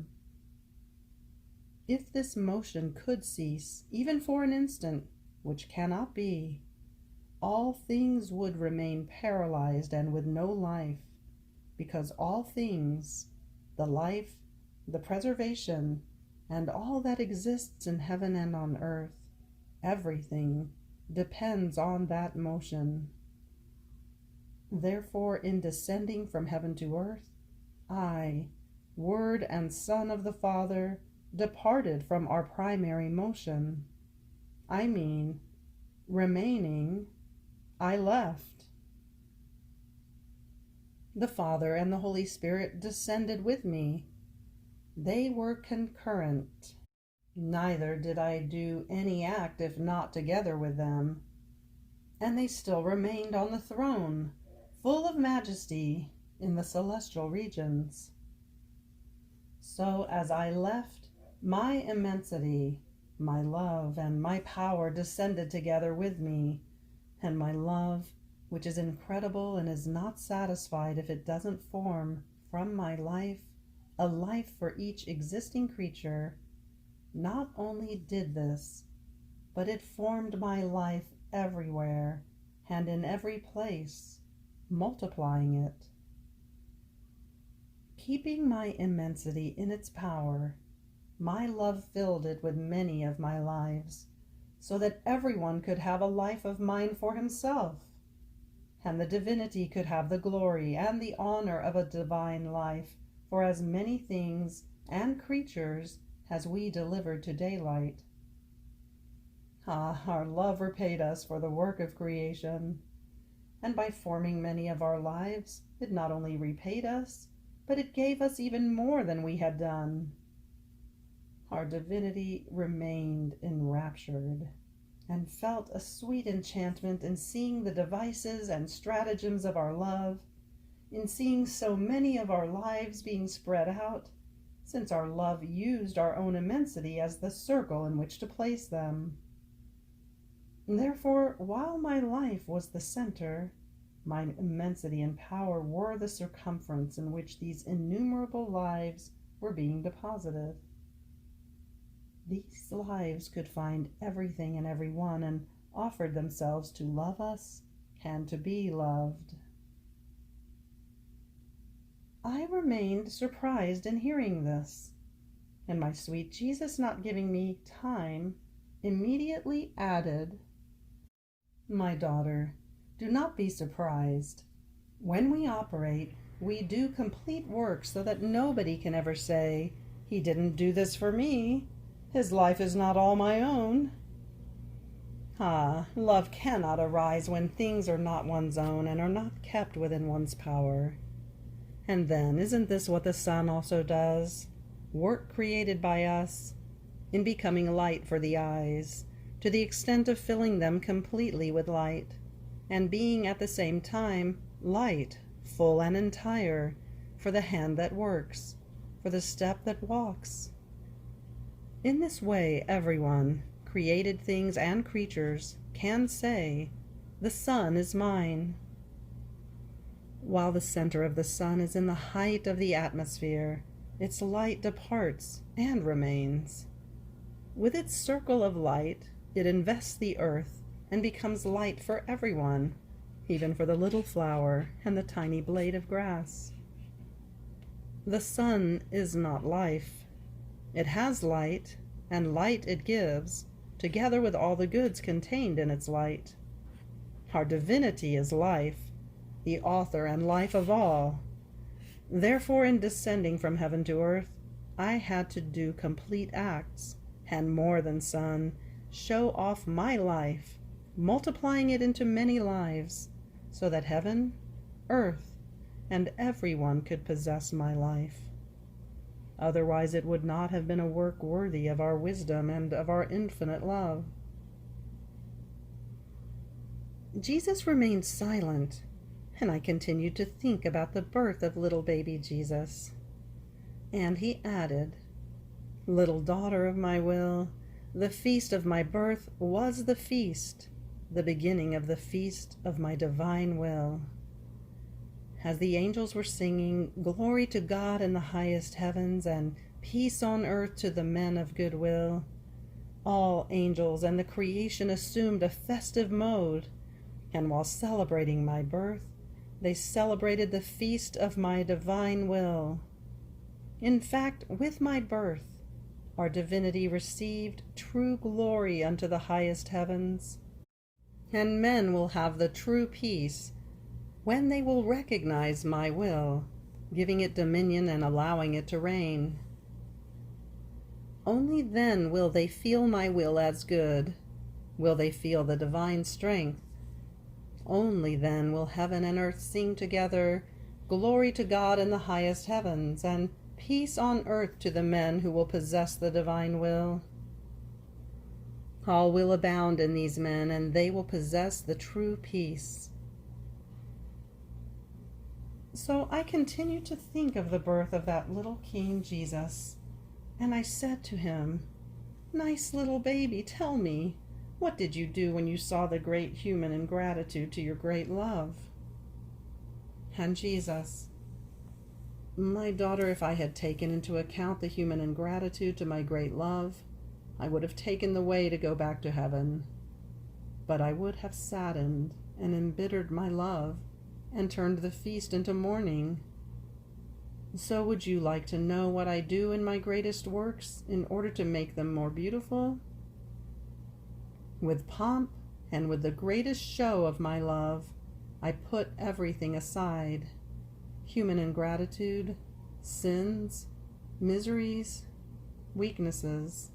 If this motion could cease, even for an instant, which cannot be, all things would remain paralyzed and with no life, because all things, the life, the preservation, and all that exists in heaven and on earth, everything depends on that motion. Therefore, in descending from heaven to earth, I, Word and Son of the Father, departed from our primary motion. I mean, remaining, I left. The Father and the Holy Spirit descended with me. They were concurrent. Neither did I do any act if not together with them. And they still remained on the throne, full of majesty, in the celestial regions. So as I left, my immensity, my love, and my power descended together with me, and my love, which is incredible and is not satisfied if it doesn't form from my life a life for each existing creature, not only did this, but it formed my life everywhere and in every place, multiplying it. Keeping my immensity in its power, my love filled it with many of my lives, so that everyone could have a life of mine for himself, and the divinity could have the glory and the honor of a divine life for as many things and creatures as we delivered to daylight. Ah, our love repaid us for the work of creation, and by forming many of our lives, it not only repaid us, but it gave us even more than we had done. Our divinity remained enraptured, and felt a sweet enchantment in seeing the devices and stratagems of our love, in seeing so many of our lives being spread out, since our love used our own immensity as the circle in which to place them. Therefore, while my life was the center, my immensity and power were the circumference in which these innumerable lives were being deposited. These lives could find everything in every one and offered themselves to love us and to be loved. I remained surprised in hearing this, and my sweet Jesus, not giving me time, immediately added, "My daughter, do not be surprised. When we operate, we do complete work so that nobody can ever say, 'He didn't do this for me. His life is not all my own.' Ah, love cannot arise when things are not one's own and are not kept within one's power. And then, isn't this what the sun also does? Work created by us, in becoming light for the eyes, to the extent of filling them completely with light, and being at the same time light, full and entire, for the hand that works, for the step that walks. In this way, everyone, created things and creatures, can say, 'The sun is mine.' While the center of the sun is in the height of the atmosphere, its light departs and remains. With its circle of light, it invests the earth and becomes light for everyone, even for the little flower and the tiny blade of grass. The sun is not life. It has light, and light it gives, together with all the goods contained in its light. Our divinity is life, the author and life of all. Therefore, in descending from heaven to earth, I had to do complete acts, and more than sun, show off my life, multiplying it into many lives, so that heaven, earth, and everyone could possess my life. Otherwise it would not have been a work worthy of our wisdom and of our infinite love." Jesus remained silent, and I continued to think about the birth of little baby Jesus. And he added, "Little daughter of my will, The feast of my birth was the feast, the beginning of the feast of my divine will. As the angels were singing, "Glory to God in the highest heavens, and peace on earth to the men of good will," all angels and the creation assumed a festive mode, and while celebrating my birth, they celebrated the feast of my divine will. In fact, with my birth, our divinity received true glory unto the highest heavens, and men will have the true peace when they will recognize my will, giving it dominion and allowing it to reign. Only then will they feel my will as good, will they feel the divine strength. Only then will heaven and earth sing together, "Glory to God in the highest heavens, and peace on earth to the men who will possess the divine will." All will abound in these men, and they will possess the true peace. So I continued to think of the birth of that little King Jesus, and I said to him, "Nice little baby, tell me, what did you do when you saw the great human ingratitude to your great love?" And Jesus, "My daughter, if I had taken into account the human ingratitude to my great love, I would have taken the way to go back to heaven. But I would have saddened and embittered my love and turned the feast into mourning. So would you like to know what I do in my greatest works in order to make them more beautiful? With pomp and with the greatest show of my love, I put everything aside: human ingratitude, sins, miseries, weaknesses,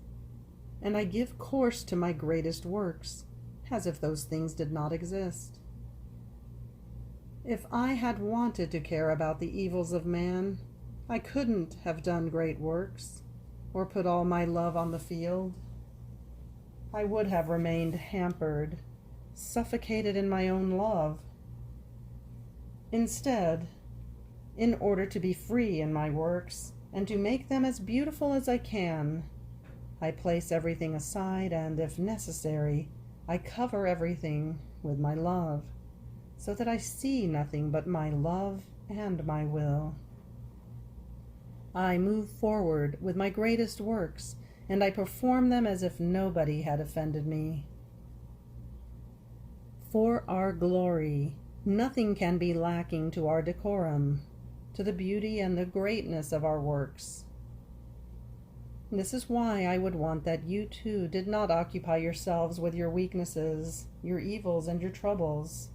and I give course to my greatest works, as if those things did not exist. If I had wanted to care about the evils of man, I couldn't have done great works, or put all my love on the field. I would have remained hampered, suffocated in my own love. Instead, in order to be free in my works, and to make them as beautiful as I can, I place everything aside, and, if necessary, I cover everything with my love, so that I see nothing but my love and my will. I move forward with my greatest works, and I perform them as if nobody had offended me. For our glory, nothing can be lacking to our decorum, to the beauty and the greatness of our works. This is why I would want that you too did not occupy yourselves with your weaknesses, your evils, and your troubles.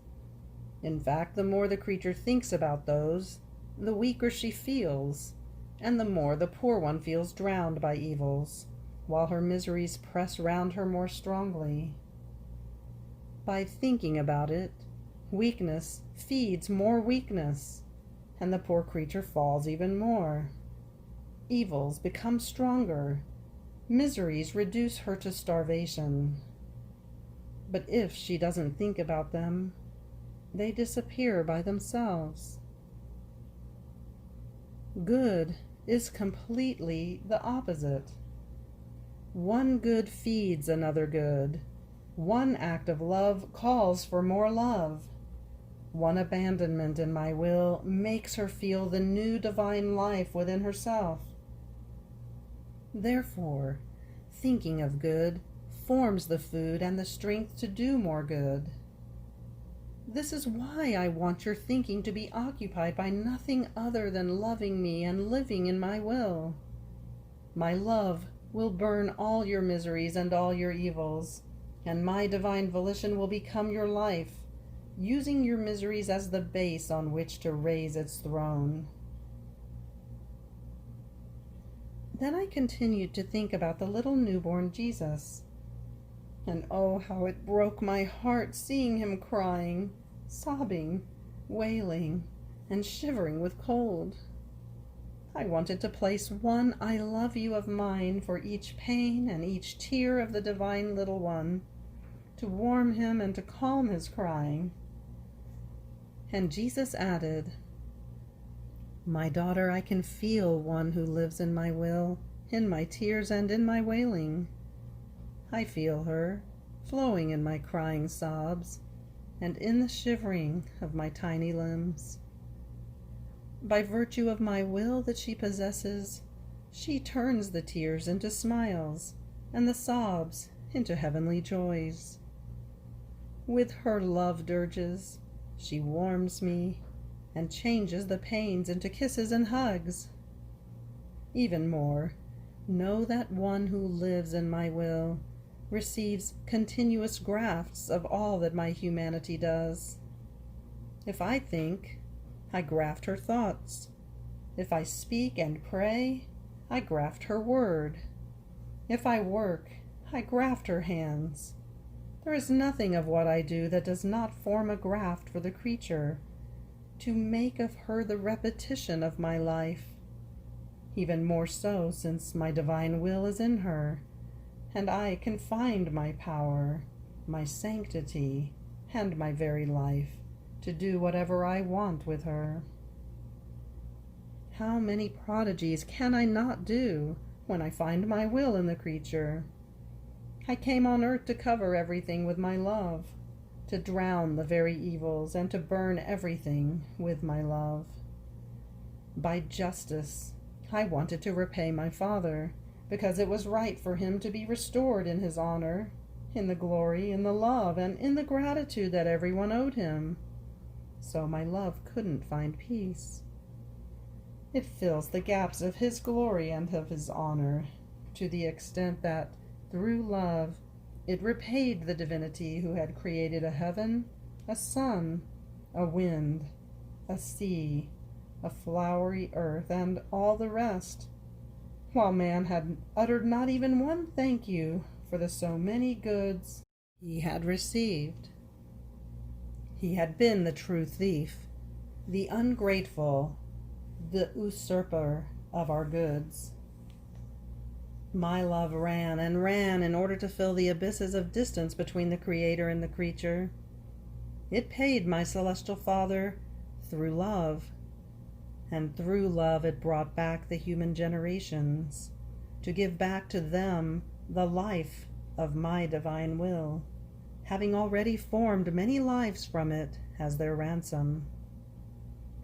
In fact, the more the creature thinks about those, the weaker she feels, and the more the poor one feels drowned by evils, while her miseries press round her more strongly. By thinking about it, weakness feeds more weakness, and the poor creature falls even more. Evils become stronger, miseries reduce her to starvation. But if she doesn't think about them, they disappear by themselves. Good is completely the opposite. One good feeds another good. One act of love calls for more love. One abandonment in my will makes her feel the new divine life within herself. Therefore, thinking of good forms the food and the strength to do more good. This is why I want your thinking to be occupied by nothing other than loving me and living in my will. My love will burn all your miseries and all your evils, and my divine volition will become your life, using your miseries as the base on which to raise its throne. Then I continued to think about the little newborn Jesus. And oh, how it broke my heart seeing him crying, sobbing, wailing, and shivering with cold. I wanted to place one "I love you" of mine for each pain and each tear of the divine little one, to warm him and to calm his crying. And Jesus added, "My daughter, I can feel one who lives in my will, in my tears and in my wailing. I feel her, flowing in my crying sobs, and in the shivering of my tiny limbs. By virtue of my will that she possesses, she turns the tears into smiles, and the sobs into heavenly joys. With her love dirges, she warms me, and changes the pains into kisses and hugs. Even more, know that one who lives in my will receives continuous grafts of all that my humanity does. If I think, I graft her thoughts. If I speak and pray, I graft her word. If I work, I graft her hands. There is nothing of what I do that does not form a graft for the creature, to make of her the repetition of my life. Even more so since my divine will is in her, and I can find my power, my sanctity, and my very life to do whatever I want with her. How many prodigies can I not do when I find my will in the creature? I came on earth to cover everything with my love, to drown the very evils, and to burn everything with my love. By justice, I wanted to repay my father, because it was right for him to be restored in his honor, in the glory, in the love, and in the gratitude that everyone owed him. So my love couldn't find peace. It fills the gaps of his glory and of his honor, to the extent that, through love, it repaid the divinity who had created a heaven, a sun, a wind, a sea, a flowery earth, and all the rest, while man had uttered not even one thank you for the so many goods he had received. He had been the true thief, the ungrateful, the usurper of our goods. My love ran and ran in order to fill the abysses of distance between the Creator and the creature. It paid my celestial Father through love, and through love it brought back the human generations, to give back to them the life of my divine will, having already formed many lives from it as their ransom.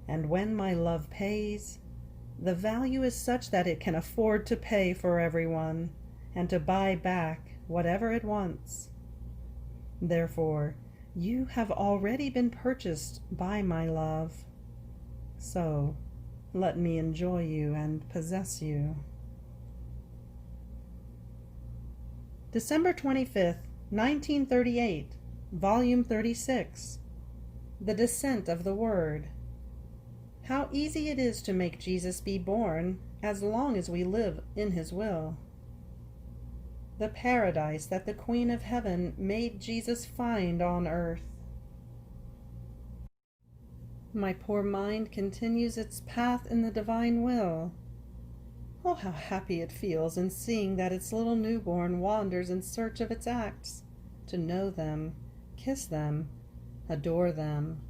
And when my love pays, the value is such that it can afford to pay for everyone, and to buy back whatever it wants. Therefore, you have already been purchased by my love. So, let me enjoy you and possess you. December 25th, 1938, Volume 36. The Descent of the Word. How easy it is to make Jesus be born, as long as we live in his will. The paradise that the Queen of Heaven made Jesus find on earth. My poor mind continues its path in the divine will. Oh, how happy it feels in seeing that its little newborn wanders in search of its acts, to know them, kiss them, adore them,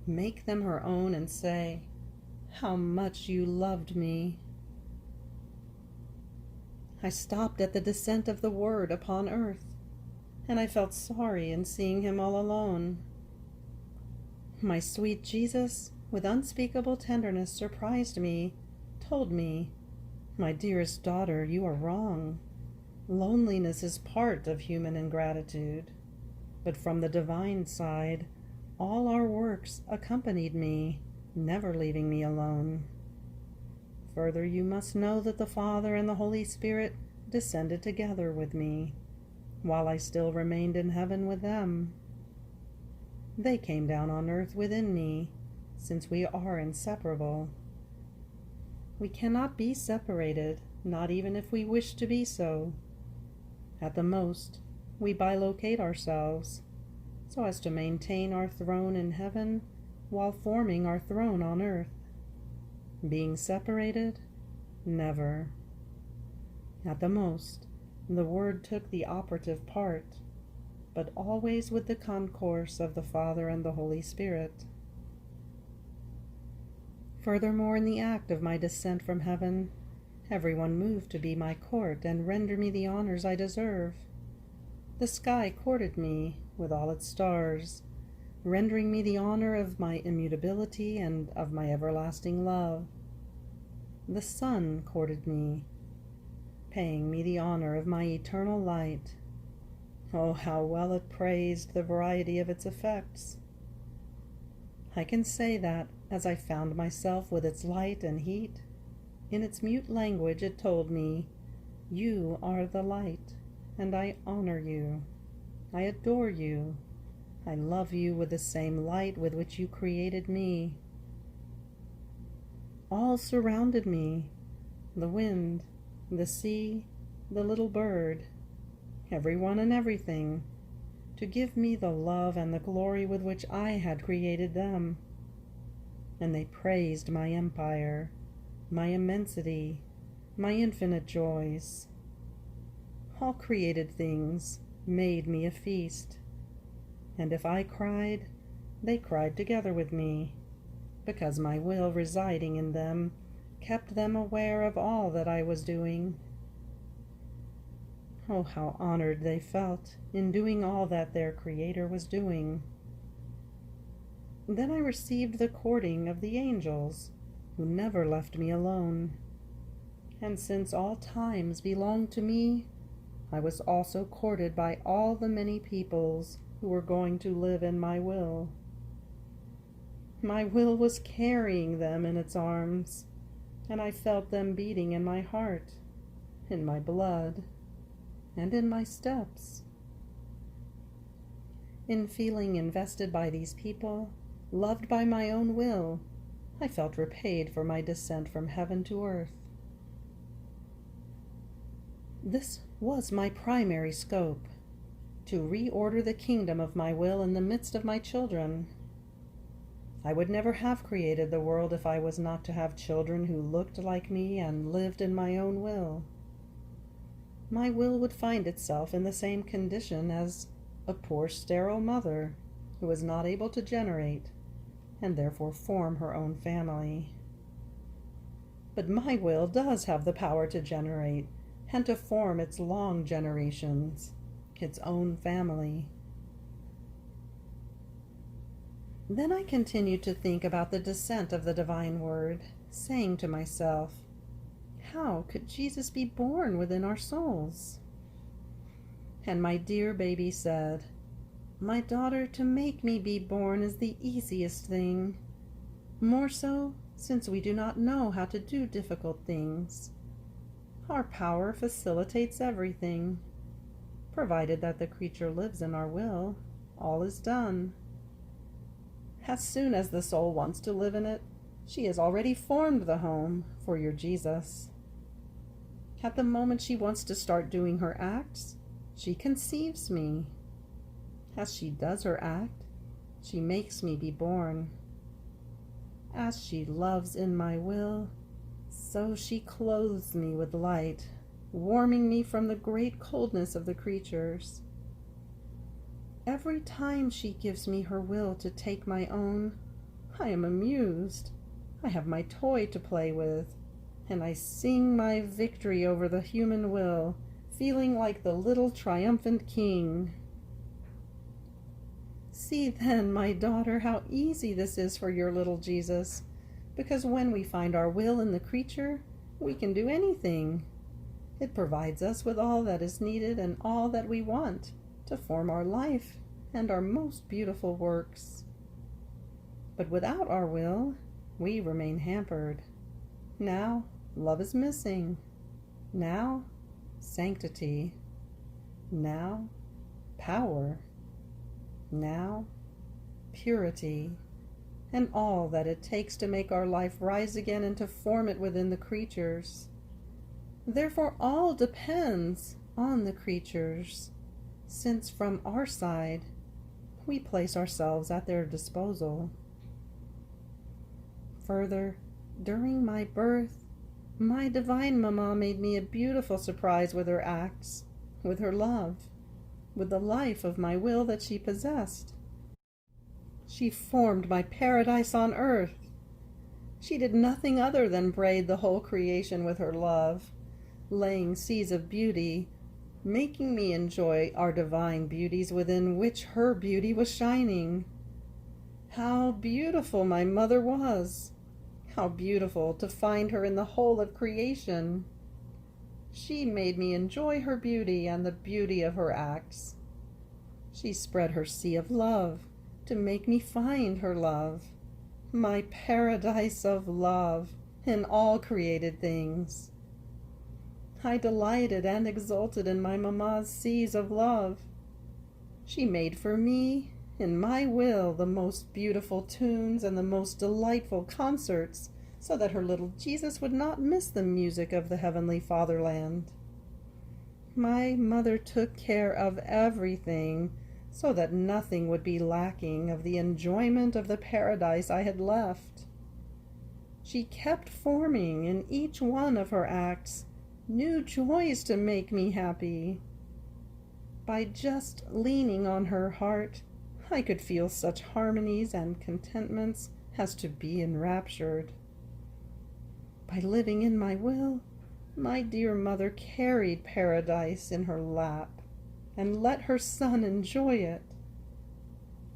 make them her own, and say, "How much you loved me." I stopped at the descent of the Word upon earth, and I felt sorry in seeing him all alone. My sweet Jesus, with unspeakable tenderness, surprised me, told me, "My dearest daughter, you are wrong. Loneliness is part of human ingratitude, but from the divine side, all our works accompanied me, never leaving me alone. Further, you must know that the Father and the Holy Spirit descended together with me, while I still remained in heaven with them. They came down on earth within me, since we are inseparable. We cannot be separated, not even if we wish to be so. At the most, we bilocate ourselves, so as to maintain our throne in heaven while forming our throne on earth. Being separated? Never. At the most, the Word took the operative part, but always with the concourse of the Father and the Holy Spirit. Furthermore, in the act of my descent from heaven, everyone moved to be my court and render me the honors I deserve. The sky courted me with all its stars, rendering me the honor of my immutability and of my everlasting love. The sun courted me, paying me the honor of my eternal light. Oh, how well it praised the variety of its effects! I can say that, as I found myself with its light and heat, in its mute language it told me, "You are the light, and I honor you. I adore you. I love you with the same light with which you created me." All surrounded me, the wind, the sea, the little bird, everyone and everything, to give me the love and the glory with which I had created them. And they praised my empire, my immensity, my infinite joys. All created things made me a feast, and if I cried, they cried together with me, because my will residing in them kept them aware of all that I was doing. Oh, how honored they felt in doing all that their Creator was doing. Then I received the courting of the angels, who never left me alone. And since all times belonged to me, I was also courted by all the many peoples who were going to live in my will. My will was carrying them in its arms, and I felt them beating in my heart, in my blood, and in my steps. In feeling invested by these people, loved by my own will, I felt repaid for my descent from heaven to earth. This was my primary scope, to reorder the kingdom of my will in the midst of my children. I would never have created the world if I was not to have children who looked like me and lived in my own will. My will would find itself in the same condition as a poor sterile mother who is not able to generate and therefore form her own family. But my will does have the power to generate and to form its long generations, its own family. Then I continued to think about the descent of the divine word, saying to myself, how could Jesus be born within our souls? And my dear baby said, "My daughter, to make me be born is the easiest thing, more so since we do not know how to do difficult things. Our power facilitates everything. Provided that the creature lives in our will, all is done. As soon as the soul wants to live in it, she has already formed the home for your Jesus. At the moment she wants to start doing her acts, she conceives me. As she does her act, she makes me be born. As she loves in my will, so she clothes me with light, warming me from the great coldness of the creatures. Every time she gives me her will to take my own, I am amused. I have my toy to play with, and I sing my victory over the human will, feeling like the little triumphant king. See then, my daughter, how easy this is for your little Jesus, because when we find our will in the creature, we can do anything. It provides us with all that is needed and all that we want to form our life and our most beautiful works. But without our will, we remain hampered. Now, love is missing. Now, sanctity. Now, power. Now, purity, and all that it takes to make our life rise again and to form it within the creatures. Therefore, all depends on the creatures, since from our side, we place ourselves at their disposal. Further, during my birth, my divine Mama made me a beautiful surprise with her acts, with her love, with the life of my will that she possessed. She formed my paradise on earth. She did nothing other than braid the whole creation with her love, laying seeds of beauty, making me enjoy our divine beauties within which her beauty was shining. How beautiful my mother was! How beautiful to find her in the whole of creation! She made me enjoy her beauty and the beauty of her acts. She spread her sea of love to make me find her love, my paradise of love in all created things. I delighted and exulted in my mamma's seas of love. She made for me, in my will, the most beautiful tunes and the most delightful concerts, so that her little Jesus would not miss the music of the heavenly fatherland. My mother took care of everything, so that nothing would be lacking of the enjoyment of the paradise I had left. She kept forming in each one of her acts new joys to make me happy. By just leaning on her heart, I could feel such harmonies and contentments as to be enraptured. By living in my will, my dear mother carried paradise in her lap and let her son enjoy it.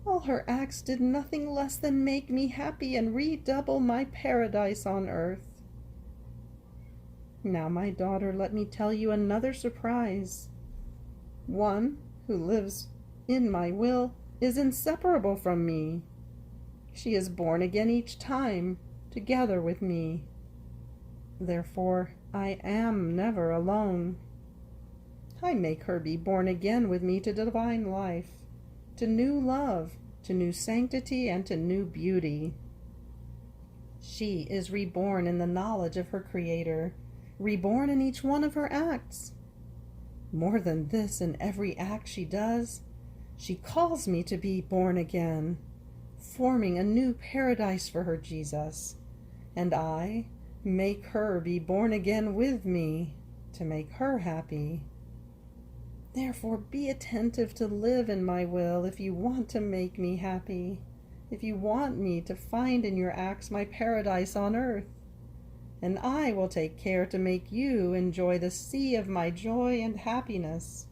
All her acts did nothing less than make me happy and redouble my paradise on earth. Now, my daughter, let me tell you another surprise. One who lives in my will is inseparable from me. She is born again each time, together with me. Therefore, I am never alone. I make her be born again with me to divine life, to new love, to new sanctity, and to new beauty. She is reborn in the knowledge of her Creator, reborn in each one of her acts. More than this, in every act she does, she calls me to be born again, forming a new paradise for her Jesus, and I make her be born again with me to make her happy. Therefore, be attentive to live in my will if you want to make me happy, if you want me to find in your acts my paradise on earth, and I will take care to make you enjoy the sea of my joy and happiness.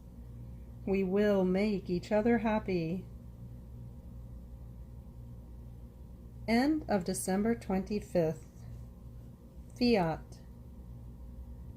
We will make each other happy. End of December 25th. Fiat.